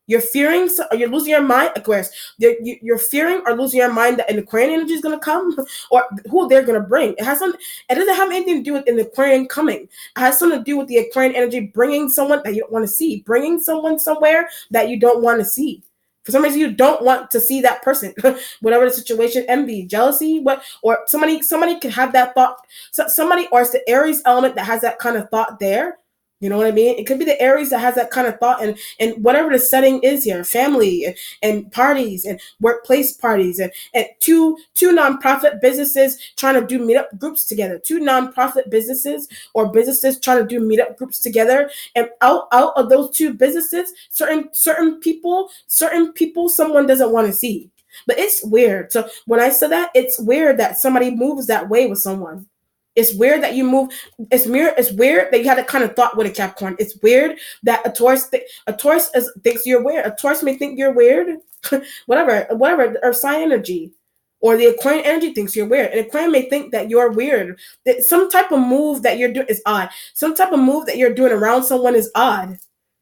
You're fearing, you're losing your mind, Aquarius. You're fearing or losing your mind that an Aquarian energy is going to come, or who they're going to bring. It doesn't have anything to do with an Aquarian coming. It has something to do with the Aquarian energy bringing someone that you don't want to see, bringing someone somewhere that you don't want to see. For some reason, you don't want to see that person, whatever the situation, envy, jealousy, or somebody could have that thought. So somebody, or it's the Aries element that has that kind of thought there. You know what I mean? It could be the Aries that has that kind of thought, and whatever the setting is here, family and parties and workplace parties and two nonprofit businesses trying to do meetup groups together. Two nonprofit businesses or businesses trying to do meetup groups together. And out of those two businesses, certain people someone doesn't want to see. But it's weird. So when I said that, it's weird that somebody moves that way with someone. It's weird that you move. It's weird that you had a kind of thought with a Capricorn. It's weird that a Taurus thinks you're weird. A Taurus may think you're weird. whatever, or sign energy, or the Aquarian energy thinks you're weird. And Aquarian may think that you're weird. That some type of move that you're doing is odd. Some type of move that you're doing around someone is odd.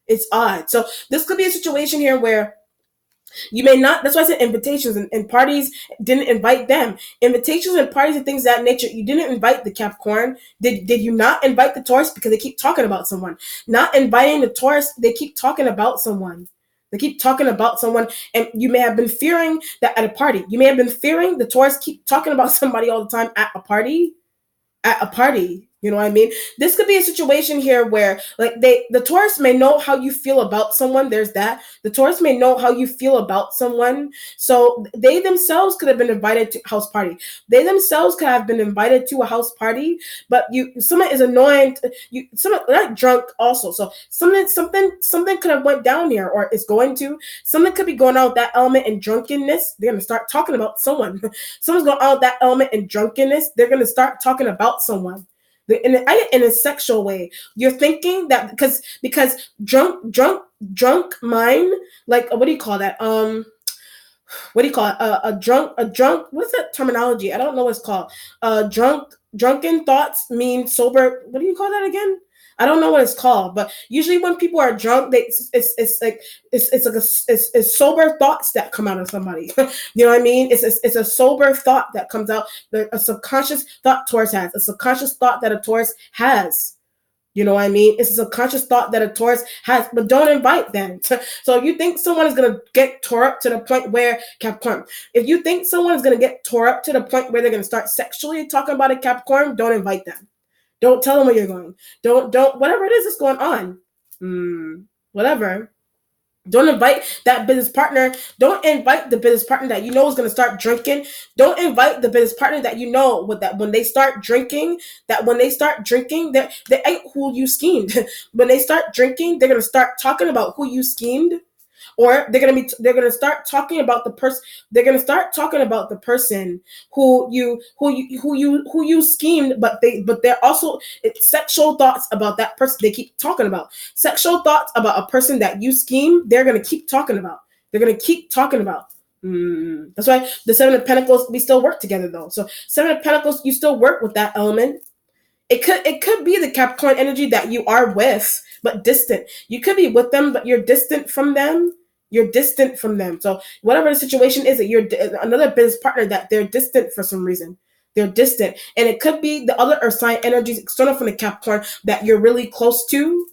It's odd. So this could be a situation here where you may not, that's why I said invitations and parties, didn't invite them. Invitations and parties and things of that nature, you didn't invite the Capricorn. Did you not invite the Taurus? Because they keep talking about someone. Not inviting the Taurus, they keep talking about someone. They keep talking about someone, and you may have been fearing that at a party. You may have been fearing the Taurus keep talking about somebody all the time at a party. At a party. You know what I mean? This could be a situation here where like the Taurus may know how you feel about someone. There's that. The Taurus may know how you feel about someone. So they themselves could have been invited to a house party. They themselves could have been invited to a house party, but someone is annoying. Someone not drunk also. So something could have went down here or is going to. Something could be going on with that element in drunkenness. They're gonna start talking about someone. Someone's going on with that element in drunkenness. They're gonna start talking about someone in a sexual way. You're thinking that because drunk mind, like what do you call that? What do you call it? A drunk. What's that terminology? I don't know what it's called. Drunken thoughts mean sober. What do you call that again? I don't know what it's called, but usually when people are drunk, it's like it's sober thoughts that come out of somebody. You know what I mean? It's a sober thought that comes out. A subconscious thought Taurus has. A subconscious thought that a Taurus has. You know what I mean? It's a subconscious thought that a Taurus has, but don't invite them. So if you think someone is going to get tore up to the point where, Capricorn, if you think someone is going to get tore up to the point where they're going to start sexually talking about a Capricorn, don't invite them. Don't tell them where you're going. Don't, whatever it is that's going on. Whatever. Don't invite that business partner. Don't invite the business partner that you know is going to start drinking. Don't invite the business partner that you know with that when they start drinking, they ain't who you schemed. When they start drinking, they're going to start talking about who you schemed. Or they're gonna start talking about the person. They're gonna start talking about the person who you schemed, but they're also it's sexual thoughts about that person. They keep talking about sexual thoughts about a person that you schemed. They're gonna keep talking about. They're gonna keep talking about. That's why the Seven of Pentacles, we still work together though. So Seven of Pentacles, you still work with that element. It could be the Capricorn energy that you are with, but distant. You could be with them, but you're distant from them. You're distant from them. So whatever the situation is, that you're another business partner that they're distant for some reason. They're distant, and it could be the other Earth sign energies external from the Capricorn that you're really close to.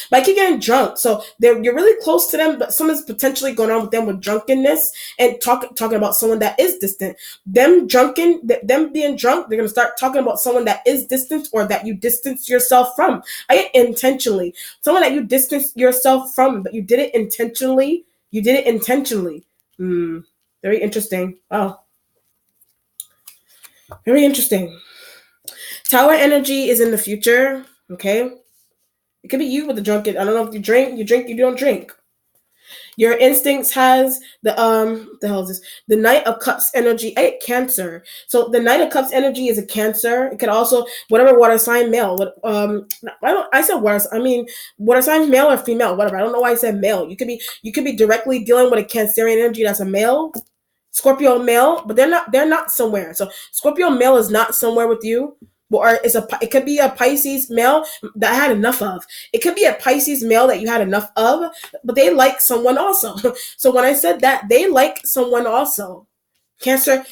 But I keep getting drunk, so you're really close to them, but something's potentially going on with them with drunkenness and talking about someone that is distant. Them being drunk, they're gonna start talking about someone that is distant or that you distance yourself from. Intentionally, someone that you distance yourself from, but you did it intentionally. You did it intentionally. Very interesting. Wow. Very interesting. Tower energy is in the future. Okay. It could be you with the drunken. I don't know if you drink, you don't drink. Your instincts has the hell is this? The Knight of Cups energy. Cancer. So the Knight of Cups energy is a Cancer. It could also whatever water sign male. I said water. I mean water sign male or female. Whatever. I don't know why I said male. You could be directly dealing with a Cancerian energy that's a male. Scorpio male, but they're not somewhere. So Scorpio male is not somewhere with you. Or it could be a Pisces male that I had enough of. It could be a Pisces male that you had enough of, but they like someone also. So when I said that, they like someone also. Cancer,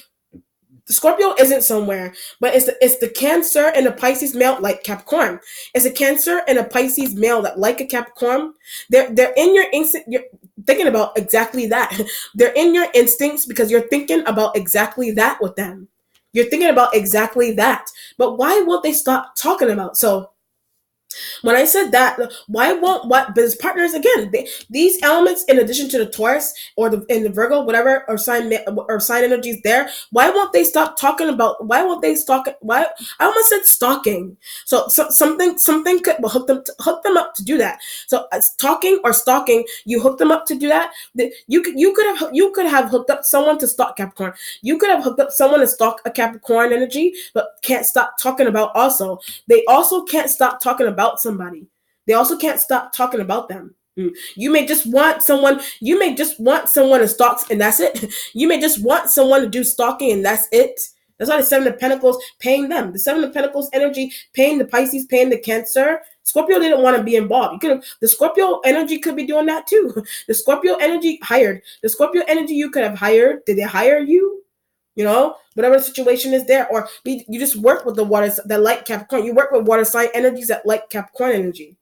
the Scorpio isn't somewhere, but it's the Cancer and the Pisces male like Capricorn. It's a Cancer and a Pisces male that like a Capricorn. They're in your instinct. You're thinking about exactly that. They're in your instincts because you're thinking about exactly that with them. You're thinking about exactly that. But why won't they stop talking about? So when I said that, why won't what business partners again? These elements, in addition to the Taurus or the Virgo, whatever or sign energies there, why won't they stop talking about? Why won't they stalk? Why I almost said stalking. So something could hook them up to do that. So talking or stalking, you hook them up to do that. You could have hooked up someone to stalk Capricorn. You could have hooked up someone to stalk a Capricorn energy, but can't stop talking about also. They also can't stop talking about somebody. They also can't stop talking about them. You may just want someone to stalk and that's it. You may just want someone to do stalking and that's it. That's why the Seven of Pentacles paying them. The Seven of Pentacles energy paying the Pisces, paying the Cancer. Scorpio didn't want to be involved. The Scorpio energy could be doing that too. The Scorpio energy hired. The Scorpio energy you could have hired. Did they hire you? You know, whatever the situation is there, or you just work with the waters that like Capricorn. You work with water sign energies that like Capricorn energy.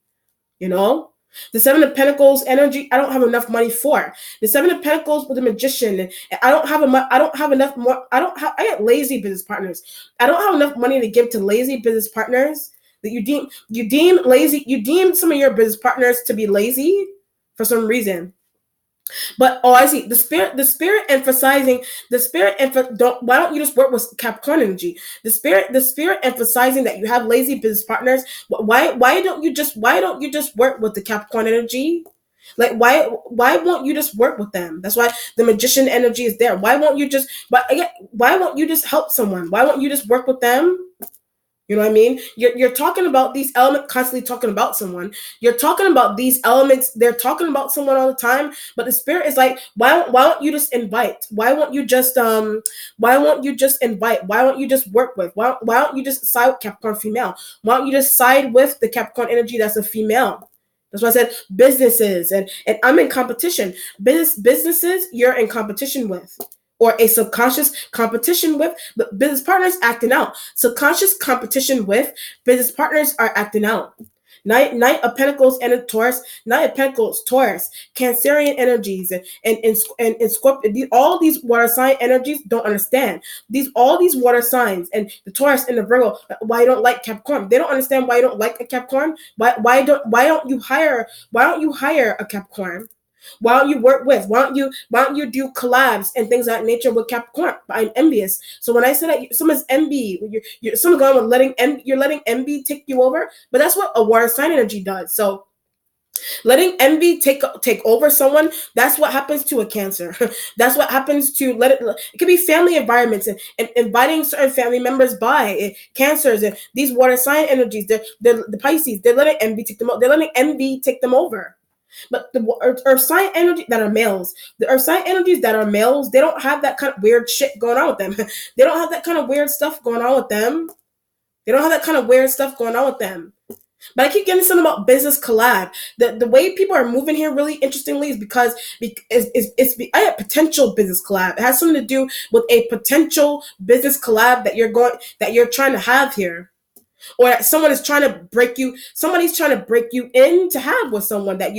You know, the Seven of Pentacles energy. I don't have enough money for the Seven of Pentacles with the Magician. I don't have enough more. I get lazy business partners. I don't have enough money to give to lazy business partners That you deem lazy, you deem some of your business partners to be lazy for some reason. But oh, I see the spirit emphasizing don't why don't you just work with Capricorn energy? The spirit emphasizing that you have lazy business partners. Why don't you just work with the Capricorn energy? Like why won't you just work with them? That's why the magician energy is there. Why won't you just help someone? Why won't you just work with them? You know what I mean? You're talking about these elements, constantly talking about someone. You're talking about these elements. They're talking about someone all the time. But the spirit is like, why don't you just invite? Why won't you just invite? Why won't you just work with? Why don't you just side with Capricorn female? Why don't you just side with the Capricorn energy that's a female? That's why I said businesses, and I'm in competition. Businesses you're in competition with, or a subconscious competition with, but business partners acting out. Subconscious competition with business partners are acting out. Knight of Pentacles and a Taurus. Knight of Pentacles, Taurus, Cancerian energies, and Scorpio. All these water sign energies don't understand. All these water signs and the Taurus and the Virgo. Why you don't like Capricorn? They don't understand why you don't like a Capricorn. Why don't you hire a Capricorn? Why don't you work with? Why don't you do collabs and things of that nature with Capricorn? I'm envious. So when I say that someone's envy, someone's going with you're letting envy take you over. But that's what a water sign energy does. So letting envy take over someone, that's what happens to a Cancer. That's what happens to it could be family environments, and inviting certain family members by Cancers and these water sign energies. They're the Pisces. They're letting envy take them over. They're letting envy take them over. But the earth sign energy that are males, the earth sign energies that are males, they don't have that kind of weird shit going on with them. They don't have that kind of weird stuff going on with them. They don't have that kind of weird stuff going on with them. But I keep getting something about business collab. The way people are moving here really interestingly is because I have potential business collab. It has something to do with a potential business collab that you're trying to have here. Or that somebody's trying to break you in to have with someone that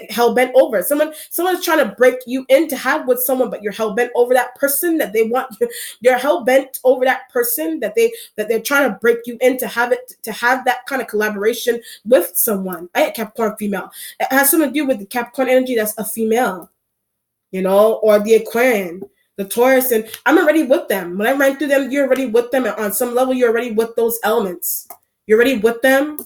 hell bent over. Someone's trying to break you in to have with someone, but you're hell bent over that person that they want. You're hell bent over that person that they're trying to break you in to have that kind of collaboration with someone. I had Capricorn female. It has something to do with the Capricorn energy that's a female, or the Aquarian, the Taurus, and I'm already with them. When I ran through them, you're already with them. And on some level, you're already with those elements. You're already with them.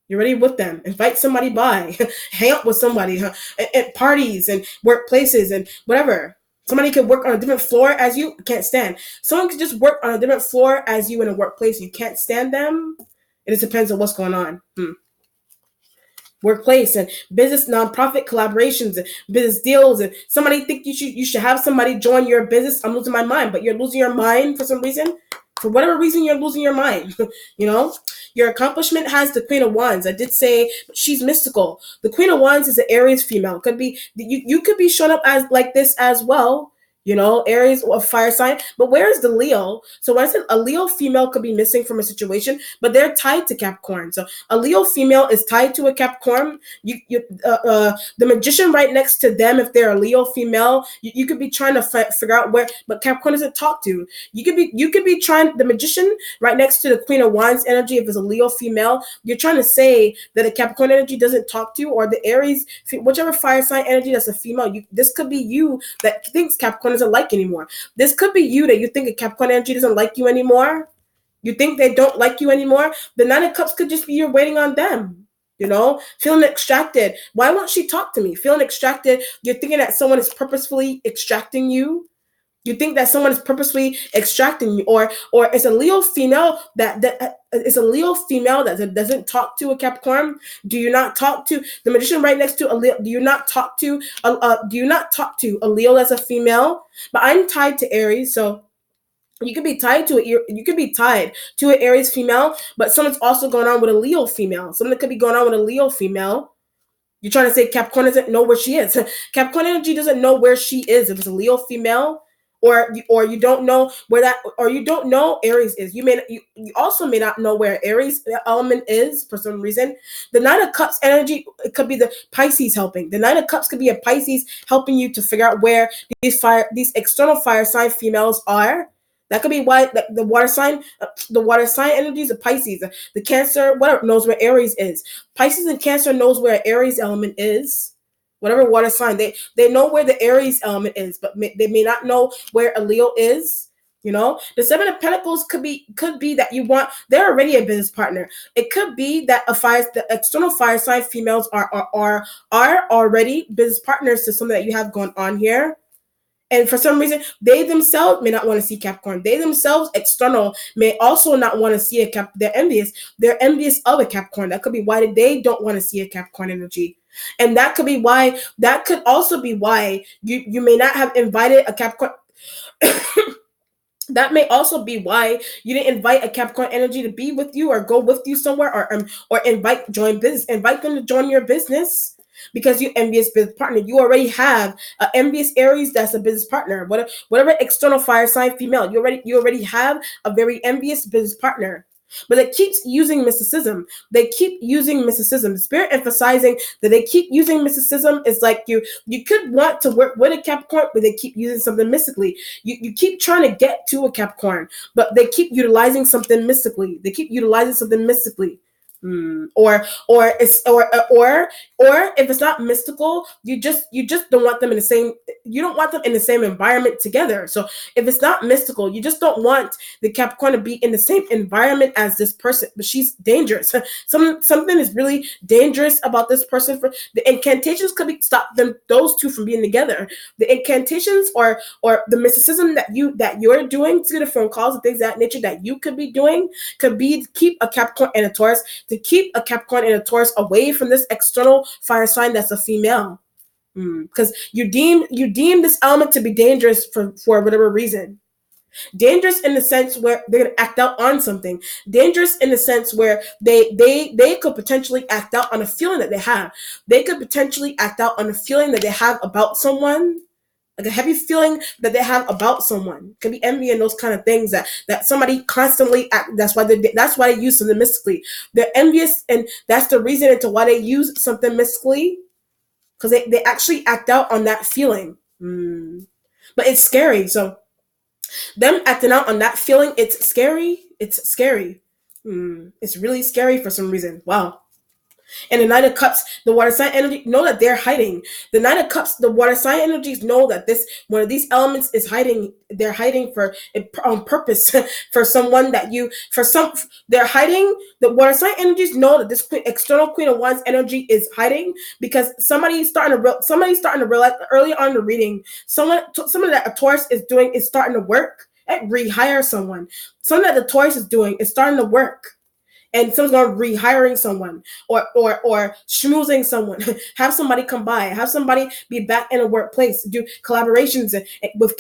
You're already with them. Invite somebody by. Hang out with somebody at parties and workplaces and whatever. Somebody could work on a different floor as you can't stand. Someone could just work on a different floor as you in a workplace. You can't stand them. It just depends on what's going on. Workplace and business, nonprofit collaborations and business deals, and somebody think you should have somebody join your business. I'm losing my mind, but you're losing your mind for some reason. For whatever reason, you're losing your mind. Your accomplishment has the Queen of Wands. I did say she's mystical. The Queen of Wands is an Aries female. Could be you could be shown up as like this as well. Aries or fire sign. But where is the Leo? So when I said a Leo female could be missing from a situation, but they're tied to Capricorn. So a Leo female is tied to a Capricorn. The magician right next to them, if they're a Leo female, you could be trying to figure out where, but Capricorn doesn't talk to. You could be trying, the magician right next to the Queen of Wands energy, if it's a Leo female, you're trying to say that a Capricorn energy doesn't talk to you, or the Aries, whichever fire sign energy that's a female. This could be you that thinks Capricorn doesn't like anymore. This could be you that you think a Capricorn energy doesn't like you anymore. You think they don't like you anymore. The Nine of Cups could just be you're waiting on them. Feeling extracted. Why won't she talk to me? Feeling extracted. You're thinking that someone is purposefully extracting you. You think that someone is purposely extracting you, or it's a Leo female that doesn't talk to a Capricorn. Do you not talk to the magician right next to a Leo? Do you not talk to a Leo that's a female? But I'm tied to Aries, so you could be tied to an Aries female, but something's also going on with a Leo female. Something could be going on with a Leo female. You're trying to say Capricorn doesn't know where she is. Capricorn energy doesn't know where she is. If it's a Leo female, or you don't know where that, or you don't know Aries is. You also may not know where Aries element is for some reason. The Nine of Cups energy, it could be the Pisces helping. The Nine of Cups could be a Pisces helping you to figure out where these external fire sign females are. That could be why the water sign energies, the Pisces, the Cancer, whatever, knows where Aries is. Pisces and Cancer knows where Aries element is. Whatever water sign, they know where the Aries element is, but they may not know where a Leo is. The Seven of Pentacles could be that you want. They're already a business partner. It could be that the external fire sign females are already business partners to something that you have going on here. And for some reason, they themselves may not want to see Capricorn. They themselves, external, may also not want to see a Cap. They're envious. They're envious of a Capricorn. That could be why they don't want to see a Capricorn energy. And that could be why. That could also be why you may not have invited a Capricorn. That may also be why you didn't invite a Capricorn energy to be with you or go with you somewhere, or join business. Invite them to join your business. Because you envious business partner. You already have an envious Aries that's a business partner. Whatever external fire sign female, you already have a very envious business partner. But it keeps using mysticism. They keep using mysticism. The spirit emphasizing that they keep using mysticism is like you could want to work with a Capricorn, but they keep using something mystically. You keep trying to get to a Capricorn, but they keep utilizing something mystically. They keep utilizing something mystically. Or if it's not mystical, you just don't want them in the same. You don't want them in the same environment together. So if it's not mystical, you just don't want the Capricorn to be in the same environment as this person. But she's dangerous. Something is really dangerous about this person. For the incantations could stop those two from being together. The incantations or the mysticism that you're doing to the phone calls and things of that nature that you could be doing could be to keep a Capricorn and a Taurus. To keep a Capricorn and a Taurus away from this external fire sign that's a female, because you deem this element to be dangerous for whatever reason. Dangerous in the sense where they're gonna act out on something. Dangerous in the sense where they could potentially act out on a feeling that they have. They could potentially act out on a feeling that they have about someone. Like a heavy feeling that they have about someone. Could be envy and those kind of things that somebody constantly that's why they use something mystically. They're envious, and that's the reason into why they use something mystically, because they actually act out on that feeling. But it's scary. So them acting out on that feeling, it's scary. It's scary. It's really scary for some reason. Wow. And the Knight of Cups, the water sign energy, know that they're hiding. The Knight of Cups, the water sign energies know that one of these elements is hiding. They're hiding on purpose for someone they're hiding. The water sign energies know that this external Queen of Wands energy is hiding because somebody's starting to realize early on in the reading, something that a Taurus is doing is starting to work. Rehire someone. Something that the Taurus is doing is starting to work. And someone's going to rehiring someone or schmoozing someone. Have somebody come by. Have somebody be back in a workplace. Do collaborations with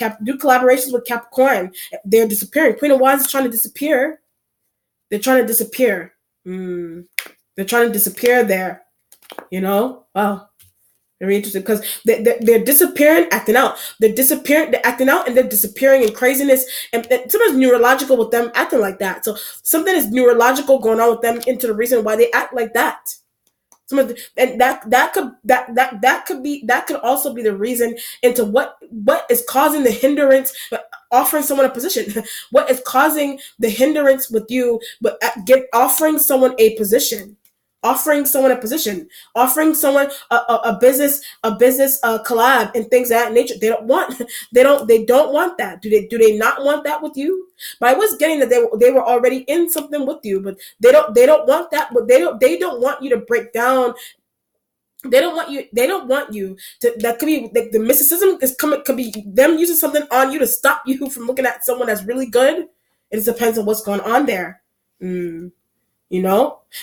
Capricorn. They're disappearing. Queen of Wands is trying to disappear. They're trying to disappear. They're trying to disappear there. Wow. Very interesting because they're disappearing, acting out. They're acting out, and they're disappearing in craziness. And something's neurological with them acting like that. So something is neurological going on with them into the reason why they act like that. That could also be the reason into what is causing the hindrance. Offering someone a position. What is causing the hindrance with you? But offering someone a position. Offering someone a position, offering someone a business collab and things of that nature. They don't want that. Do they not want that with you? But I was getting that they were already in something with you, but they don't want that. But they don't want you to break down. They don't want you to. That could be the mysticism could be them using something on you to stop you from looking at someone that's really good. It depends on what's going on there.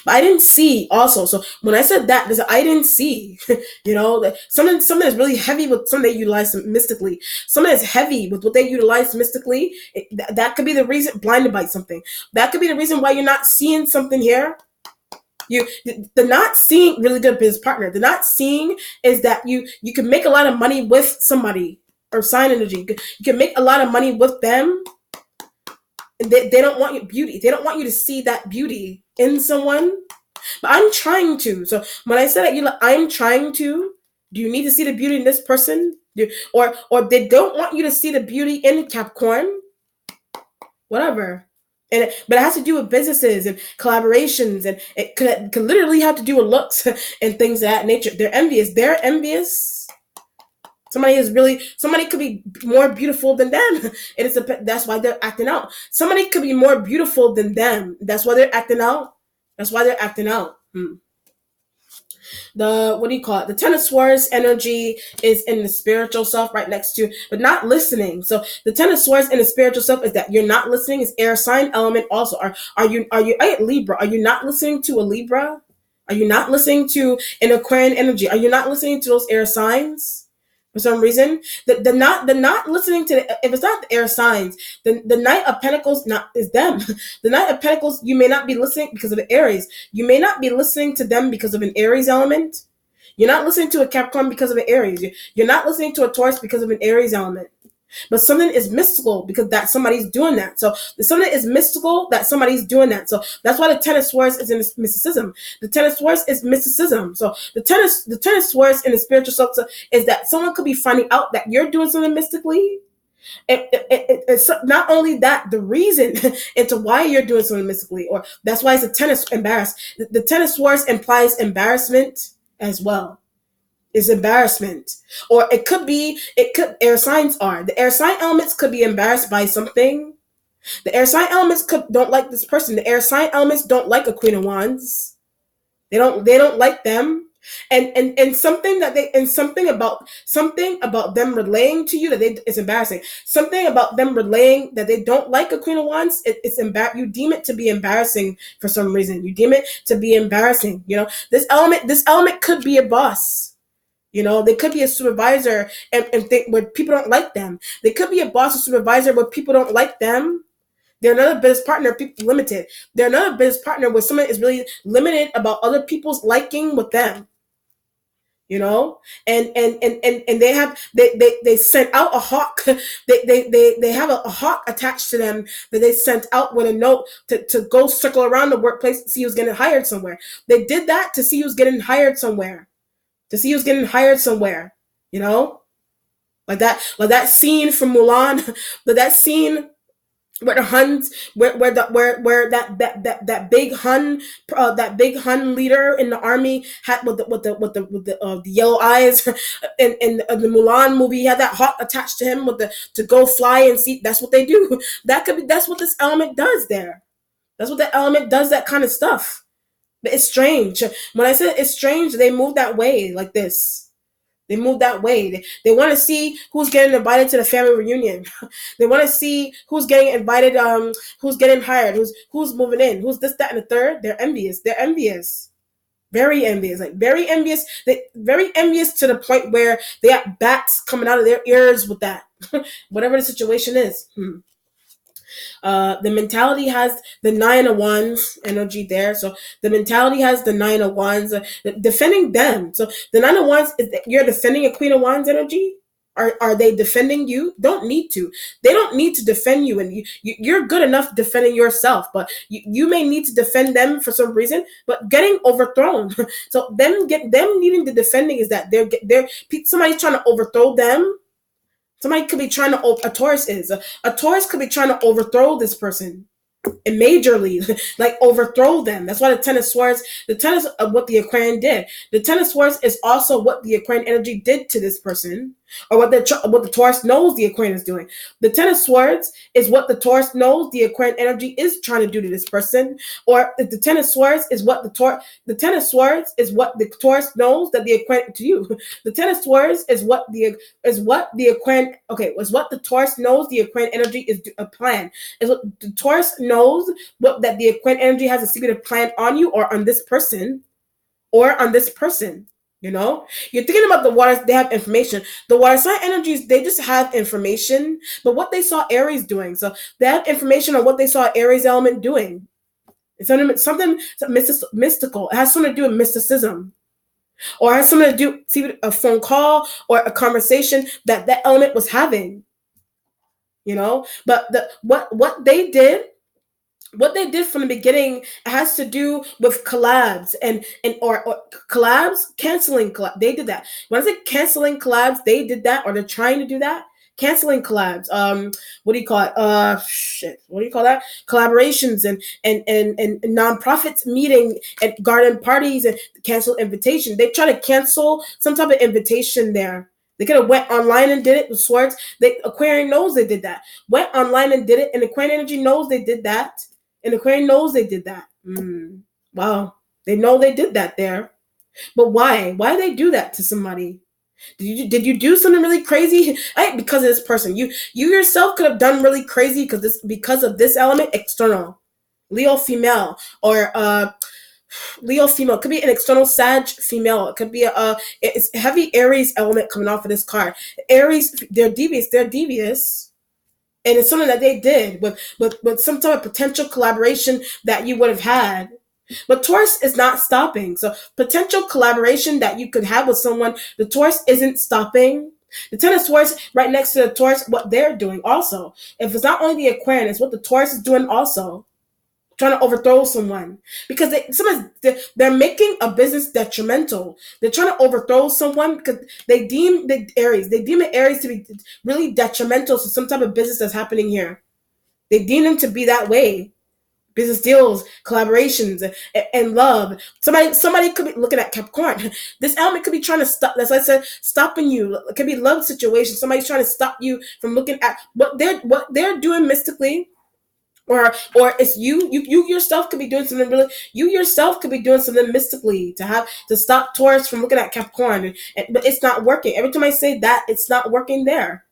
But I didn't see also. So when I said that, I didn't see, that something that's really heavy with something they utilize mystically. Something that's heavy with what they utilize mystically. That could be the reason, blinded by something. That could be the reason why you're not seeing something here. They're not seeing really good business partner. They're not seeing is that you can make a lot of money with somebody or sign energy. You can make a lot of money with them. And they don't want your beauty. They don't want you to see that beauty in someone. But I'm trying to. So when I said that, I'm trying to. Do you need to see the beauty in this person? Or they don't want you to see the beauty in Capricorn. whatever. But it has to do with businesses and collaborations, and it could literally have to do with looks and things of that nature. They're envious. They're envious. Somebody could be more beautiful than them. That's why they're acting out. Somebody could be more beautiful than them. That's why they're acting out. That's why they're acting out. The what do you call it? The Ten of Swords energy is in the spiritual self, right next to, but not listening. So the Ten of Swords in the spiritual self is that you're not listening. Is air sign element also. Are you Libra? Are you not listening to a Libra? Are you not listening to an Aquarian energy? Are you not listening to those air signs? For some reason, the not listening to if it's not the air signs, the Knight of Pentacles not is them. The Knight of Pentacles, you may not be listening because of the Aries. You may not be listening to them because of an Aries element. You're not listening to a Capricorn because of an Aries. You're not listening to a Taurus because of an Aries element. But something is mystical because that somebody's doing that. So something is mystical that somebody's doing that. So that's why the Ten of Swords is in mysticism. The Ten of Swords is mysticism. So the Ten of Swords in the spiritual self is that someone could be finding out that you're doing something mystically. It's not only that, the reason into why you're doing something mystically, or that's why it's a Ten of embarrassed. The Ten of Swords implies embarrassment as well. Is embarrassment, or it could air signs are the air sign elements could be embarrassed by something. The air sign elements don't like this person. The air sign elements don't like a Queen of Wands. They don't like them, and something about them relaying to you that it's embarrassing. Something about them relaying that they don't like a Queen of Wands. You deem it to be embarrassing for some reason. You deem it to be embarrassing. This element could be a boss. They could be a supervisor and think where people don't like them. They could be a boss or supervisor where people don't like them. They're another business partner, people limited. They're another business partner where someone is really limited about other people's liking with them. And they sent out a hawk. They have a hawk attached to them that they sent out with a note to go circle around the workplace to see who's getting hired somewhere. They did that to see who's getting hired somewhere. Like that scene from Mulan, that scene where the Huns, where that big Hun leader in the army had with the yellow eyes, and the Mulan movie had that hawk attached to him to go fly and see. That's what they do. That's what this element does there. That's what that element does. That kind of stuff. But it's strange. When I said it's strange, they move that way like this. They move that way. They want to see who's getting invited to the family reunion. They want to see who's getting invited, who's getting hired, who's moving in, who's this, that, and the third. They're envious. They're envious. Very envious. Like very envious. Very envious to the point where they have bats coming out of their ears with that. Whatever the situation is. The mentality has the Nine of Wands energy there. So the mentality has the Nine of Wands defending them. So the Nine of Wands is that you're defending a Queen of Wands energy. Are they defending you? Don't need to. They don't need to defend you, and you're good enough defending yourself. But you may need to defend them for some reason. But getting overthrown. So them needing the defending is that they're somebody's trying to overthrow them. Somebody could be trying to. A Taurus could be trying to overthrow this person. And majorly, like overthrow them. That's why the Ten of Swords, the Ten of what the Aquarian did. The Ten of Swords is also what the Aquarian energy did to this person, or what the Taurus knows the Aquarian is doing. The Ten of Swords is what the Taurus knows the Aquarian energy is trying to do to this person, or the Ten of Swords is what the Ten of Swords is what the Taurus knows that the Aquarian to you. The Ten of Swords is what the Aquarian was what the Taurus knows the Aquarian energy is a plan. Is what the Taurus knows that the Aquarian energy has a secretive plan on you or on this person. You're thinking about the waters, they have information. The water sign energies, they just have information, but what they saw Aries doing. So they have information on what they saw Aries element doing. It's something mystical. It has something to do with mysticism. Or it has something to do with a phone call or a conversation that element was having. But what they did from the beginning has to do with collabs or collabs, canceling collabs. They did that. When I say canceling collabs, they did that, or they're trying to do that. canceling collabs. What do you call it? Shit. What do you call that? Collaborations and nonprofits meeting and garden parties and cancel invitation. They try to cancel some type of invitation there. They could have went online and did it with Swords. Aquarian knows they did that. Went online and did it, and Aquarian energy knows they did that. And Aquarian knows they did that. Wow. They know they did that there. But why? Why did they do that to somebody? Did you do something really crazy? Because of this person. You yourself could have done really crazy because of this element external. Leo female or Leo female. It could be an external Sag female. It could be it's heavy Aries element coming off of this card. Aries, they're devious. They're devious. And it's something that they did with some type of potential collaboration that you would have had. But Taurus is not stopping. So potential collaboration that you could have with someone, the Taurus isn't stopping. The Ten of Swords right next to the Taurus, what they're doing also. If it's not only the Aquarian, it's what the Taurus is doing also. Trying to overthrow someone. Because they're making a business detrimental. They're trying to overthrow someone because they deem the Aries to be really detrimental to some type of business that's happening here. They deem them to be that way. Business deals, collaborations, and love. Somebody could be looking at Capricorn. This element could be trying to stop. As I said, stopping you. It could be love situation. Somebody's trying to stop you from looking at what they're doing mystically, or it's you yourself could be doing something really. You yourself could be doing something mystically to stop Taurus from looking at Capricorn, but it's not working. Every time I say that, it's not working there.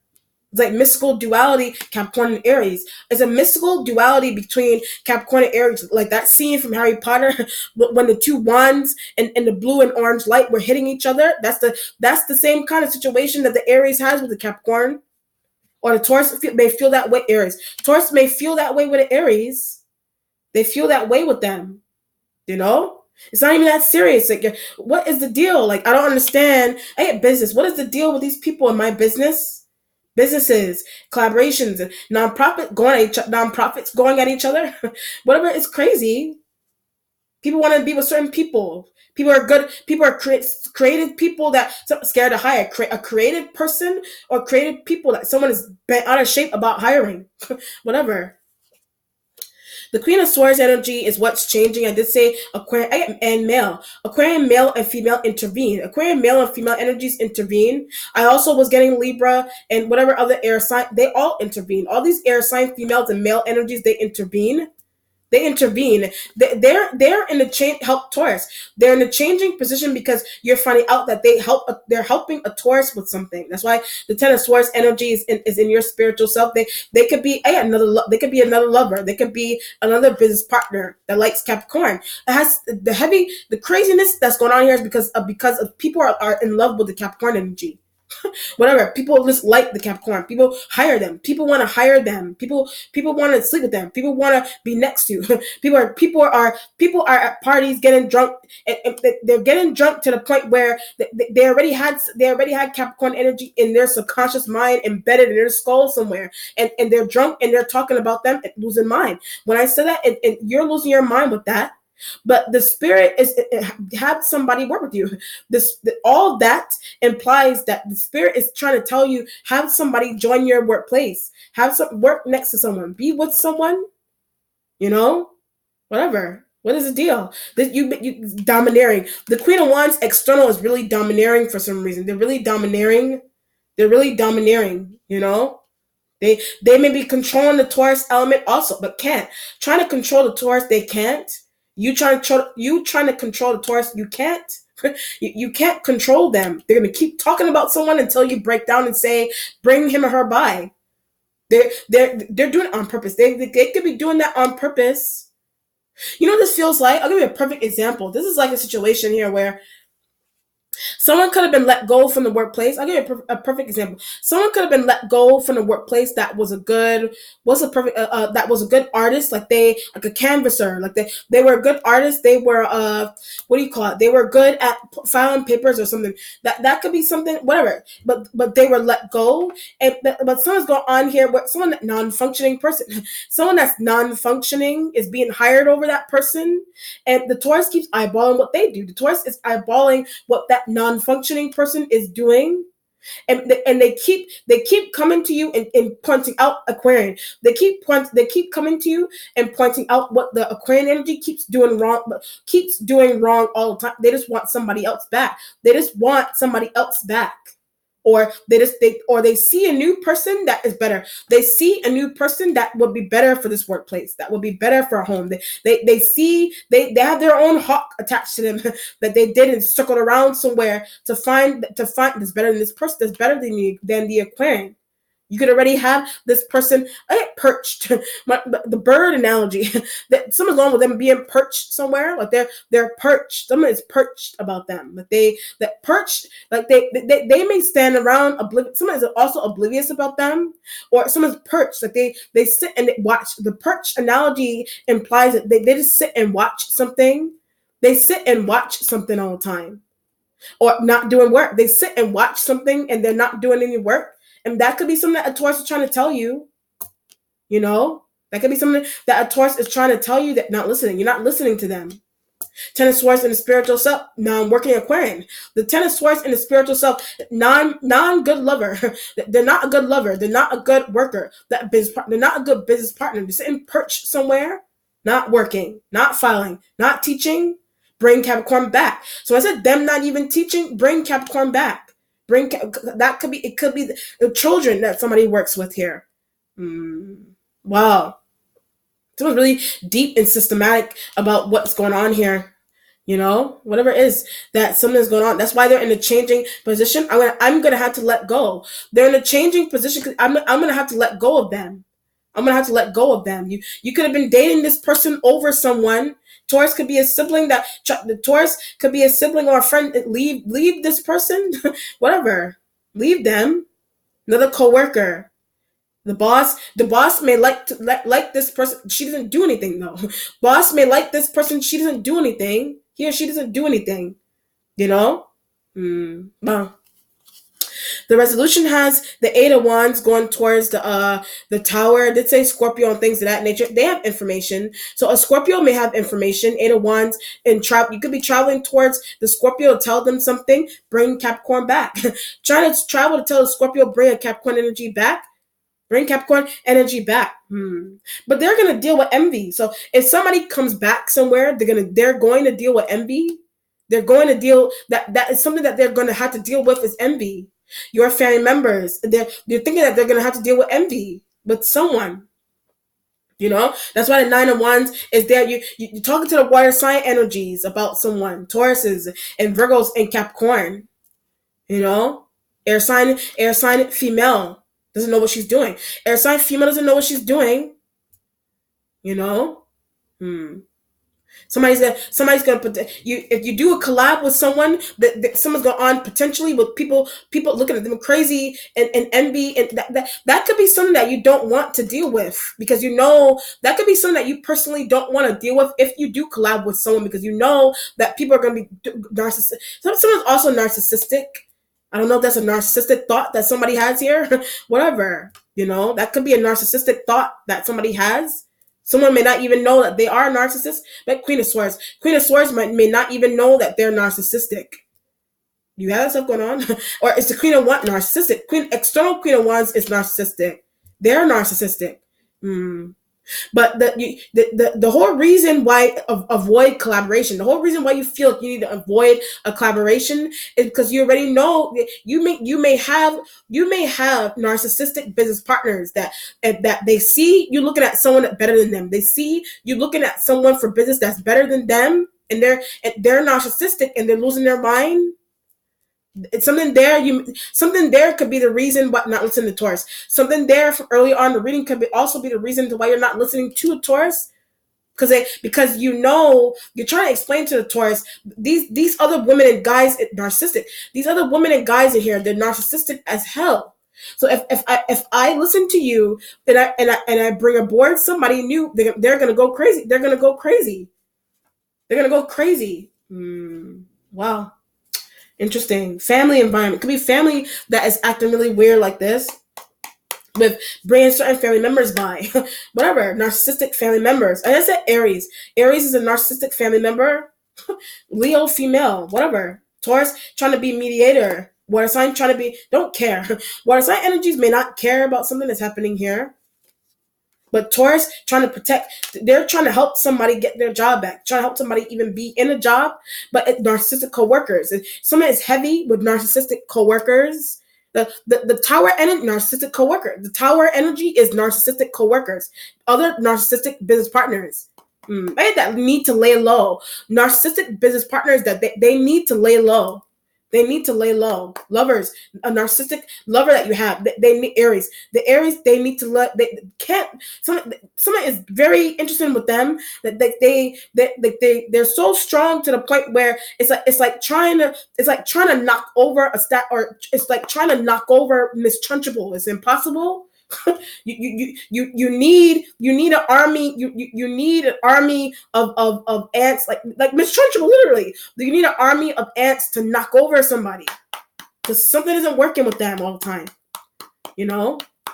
It's like mystical duality, Capricorn and Aries. It's a mystical duality between Capricorn and Aries. Like that scene from Harry Potter when the two wands and the blue and orange light were hitting each other. That's the same kind of situation that the Aries has with the Capricorn. Or the Taurus may feel that way, Aries. Taurus may feel that way with the Aries. They feel that way with them. You know? It's not even that serious. Like, what is the deal? Like, I don't understand. I get business. What is the deal with these people in my business? Businesses, collaborations, and nonprofits going at each other. Whatever, it's crazy. People want to be with certain people. People are good. People are creative people that scared to hire. A creative person or creative people that someone is bent out of shape about hiring. Whatever. The Queen of Swords energy is what's changing. I did say Aquarian and male. Aquarian male and female intervene. Aquarian male and female energies intervene. I also was getting Libra and whatever other air sign. They all intervene. All these air sign females and male energies, they intervene. They intervene. They're in the change. Help Taurus. They're in a changing position because you're finding out that they're helping a Taurus with something. That's why the Ten of Swords energy is in your spiritual self. They could be they could be another lover. They could be another business partner that likes Capricorn. It has the craziness that's going on here is because of people are in love with the Capricorn energy. Whatever, people just like the Capricorn. People hire them. People want to hire them. People want to sleep with them. People want to be next to. People are at parties getting drunk, and they're getting drunk to the point where they already had Capricorn energy in their subconscious mind embedded in their skull somewhere, and they're drunk and they're talking about them and losing mind. When I said that, and you're losing your mind with that. But the spirit is have somebody work with you. All that implies that the spirit is trying to tell you have somebody join your workplace. Have some work next to someone. Be with someone. You know, whatever. What is the deal? That you domineering. The Queen of Wands external is really domineering for some reason. They're really domineering. You know. They may be controlling the Taurus element also, but can't. Trying to control the Taurus, they can't. You trying to control the Taurus, you can't. You can't control them. They're gonna keep talking about someone until you break down and say, bring him or her by. They're doing it on purpose. They could be doing that on purpose. You know what this feels like? I'll give you a perfect example. This is like a situation here where someone could have been let go from the workplace. I'll give you a perfect example. Someone could have been let go from the workplace that was a good artist, like a canvasser, like they were a good artist. They were what do you call it? They were good at filing papers or something. That could be something, whatever. But they were let go. But someone's going on here. Someone that non-functioning person, someone that's non-functioning is being hired over that person, and the Taurus keeps eyeballing what they do. The Taurus is eyeballing what that non-functioning person is doing, and they keep coming to you and pointing out Aquarian. They keep coming to you and pointing out what the Aquarian energy keeps doing wrong, all the time. They just want somebody else back. They just want somebody else back. Or they see a new person that is better. They see a new person that would be better for this workplace, that would be better for a home. They see they have their own hawk attached to them that they did and circled around somewhere to find that's better than this person, that's better than the Aquarian. You could already have this person perched. The bird analogy that someone's wrong with them being perched somewhere, like they're perched. Someone is perched about them. Like they may stand around oblivious. Someone is also oblivious about them, or someone's perched. Like they sit and they watch. The perch analogy implies that they just sit and watch something. They sit and watch something all the time, or not doing work. They sit and watch something and they're not doing any work. And that could be something that a Taurus is trying to tell you. That could be something that a Taurus is trying to tell you, that not listening. You're not listening to them. Ten of Swords in the spiritual self, non-working Aquarian. The Ten of Swords in the spiritual self, non-good lover. They're not a good lover. They're not a good worker. They're not a good business partner. They're sitting perched somewhere, not working, not filing, not teaching. Bring Capricorn back. So I said them not even teaching. Bring Capricorn back. It could be the children that somebody works with here. Wow. Someone's really deep and systematic about what's going on here. Whatever it is that something's going on. That's why they're in a changing position. I'm gonna have to let go. They're in a changing position because I'm gonna have to let go of them. You could have been dating this person over someone. Taurus could be a sibling the Taurus could be a sibling or a friend. Leave this person, whatever. Leave them. Another coworker. The boss may like this person. She doesn't do anything though. Boss may like this person. She doesn't do anything. He or she doesn't do anything. Well. The resolution has the Eight of Wands going towards the Tower. I did say Scorpio and things of that nature. They have information. So a Scorpio may have information. Eight of Wands and you could be traveling towards the Scorpio to tell them something. Bring Capricorn back. Trying to travel to tell the Scorpio, bring a Capricorn energy back. Bring Capricorn energy back. But they're gonna deal with envy. So if somebody comes back somewhere, they're going to deal with envy. They're going to deal that is something that they're going to have to deal with is envy. Your family members, they're thinking that they're going to have to deal with envy with someone. That's why the Nine of Wands is there. You're talking to the water sign energies about someone, Tauruses and Virgos and Capricorn. Air sign female doesn't know what she's doing. Air sign female doesn't know what she's doing. Somebody's gonna put you. If you do a collab with someone, that someone's going on potentially with people looking at them crazy and envy, and that could be something that you don't want to deal with, because that could be something that you personally don't want to deal with if you do collab with someone, because that people are going to be narcissistic. Someone's also narcissistic. I don't know if that's a narcissistic thought that somebody has here. Whatever, that could be a narcissistic thought that somebody has. Someone may not even know that they are a narcissist. But Queen of Swords may not even know that they're narcissistic. You have that stuff going on? Or it's the Queen of Wands narcissistic? External Queen of Wands is narcissistic. They're narcissistic. But the whole reason why avoid collaboration, the whole reason why you feel like you need to avoid a collaboration is because you already know you may have narcissistic business partners that they see you looking at someone that's better than them. They see you looking at someone for business that's better than them, and they're narcissistic and they're losing their mind. It's something there could be the reason why not listening to Taurus. Something there from early on the reading could also be the reason why you're not listening to a Taurus, because you're trying to explain to the Taurus, these other women and guys are narcissistic. These other women and guys in here, they're narcissistic as hell. So if I listen to you and I bring aboard somebody new, they're gonna go crazy. They're gonna go crazy. Wow. Interesting. Family environment. Could be family that is acting really weird like this, with bringing certain family members by. Whatever. Narcissistic family members. And I said Aries. Aries is a narcissistic family member. Leo female. Whatever. Taurus trying to be mediator. Water sign trying to be, don't care. Water sign energies may not care about something that's happening here. But Taurus trying to protect, they're trying to help somebody get their job back, trying to help somebody even be in a job, but narcissistic coworkers. And someone is heavy with narcissistic coworkers. The tower energy, narcissistic coworker. The tower energy is narcissistic coworkers, other narcissistic business partners. That need to lay low. Narcissistic business partners that they need to lay low. They need to lay low. Lovers, a narcissistic lover that you have, they need Aries. The Aries, they need to let. They can't. Someone is very interested with them. That they're so strong to the point where it's like trying to knock over a stat, or it's like trying to knock over Miss Trunchable. It's impossible. You need an army. You need an army of ants, like Miss Trunchbull, literally. You need an army of ants to knock over somebody, because something isn't working with them all the time,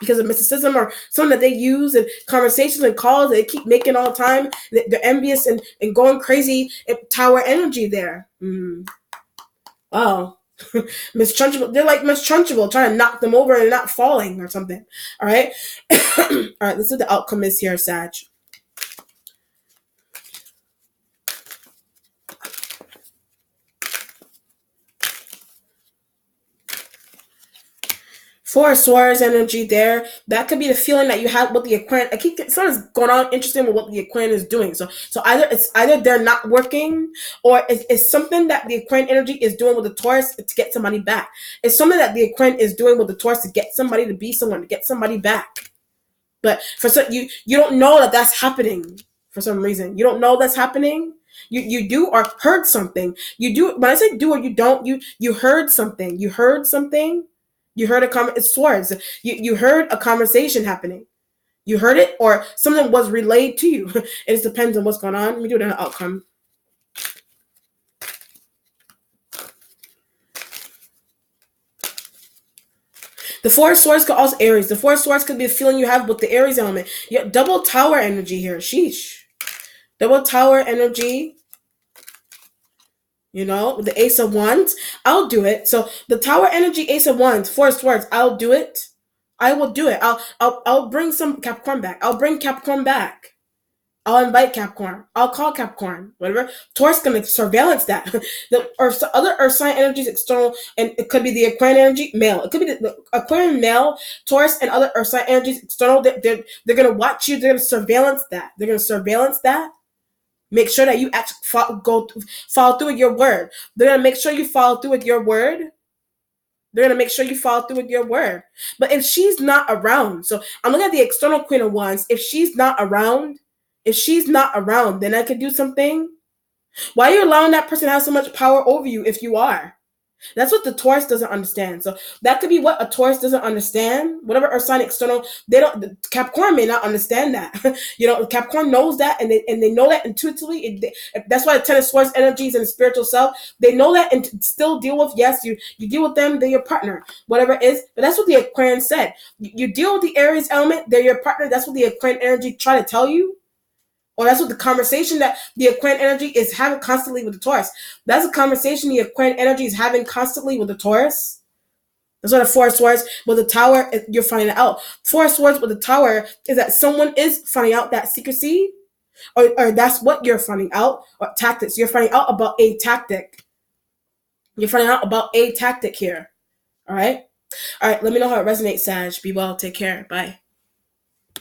because of mysticism or something that they use in conversations and calls that they keep making all the time. They're envious and going crazy. Tower energy there. Wow. Miss Trunchbull, they're like Miss Trunchbull, trying to knock them over and not falling or something. All right. All right, this is the outcome is here, Sag. Four of Swords energy there. That could be the feeling that you have with the Aquarian. I keep something's going on interesting with what the Aquarian is doing. So either they're not working, or it's something that the Aquarian energy is doing with the Taurus to get somebody back. It's something that the Aquarian is doing with the Taurus to get somebody to be someone, to get somebody back. But for some, you don't know that that's happening for some reason. You don't know that's happening. You do or heard something. You do. When I say do or you don't, you heard something. You heard something. You heard it's swords. You heard a conversation happening. You heard it, or something was relayed to you. It just depends on what's going on. Let me do an outcome. The Four of Swords could also Aries. The Four of Swords could be a feeling you have with the Aries element. You have double Tower energy here. Sheesh. Double Tower energy. The Ace of Wands. I'll do it. So the Tower energy, Ace of Wands, Four of Swords. I'll do it. I will do it. I'll bring some Capricorn back. I'll bring Capricorn back. I'll invite Capricorn. I'll call Capricorn. Whatever. Taurus gonna surveillance that. The other Earth sign energies external, and it could be the Aquarian energy male. It could be the Aquarian male, Taurus, and other Earth sign energies external. They're gonna watch you. They're gonna surveillance that. They're gonna surveillance that. Make sure that you actually follow through with your word. They're gonna make sure you follow through with your word. They're gonna make sure you follow through with your word. But if she's not around, so I'm looking at the external Queen of Wands. If she's not around, then I could do something. Why are you allowing that person to have so much power over you if you are? That's what the Taurus doesn't understand. So that could be what a Taurus doesn't understand. Whatever Earth sign external, Capricorn may not understand that. Capricorn knows that, and they know that intuitively. That's why the Ten of Swords energies and the spiritual self, they know that, and still deal with. Yes, you deal with them. They're your partner, whatever it is. But that's what the Aquarian said. You deal with the Aries element. They're your partner. That's what the Aquarian energy try to tell you. Or that's what the conversation that the Aquarian energy is having constantly with the Taurus. That's a conversation the Aquarian energy is having constantly with the Taurus. That's what the Four of Swords with the Tower, you're finding out. Four of Swords with the Tower is that someone is finding out that secrecy, or that's what you're finding out, or tactics. You're finding out about a tactic. You're finding out about a tactic here. All right? All right, let me know how it resonates, Sag. Be well. Take care. Bye.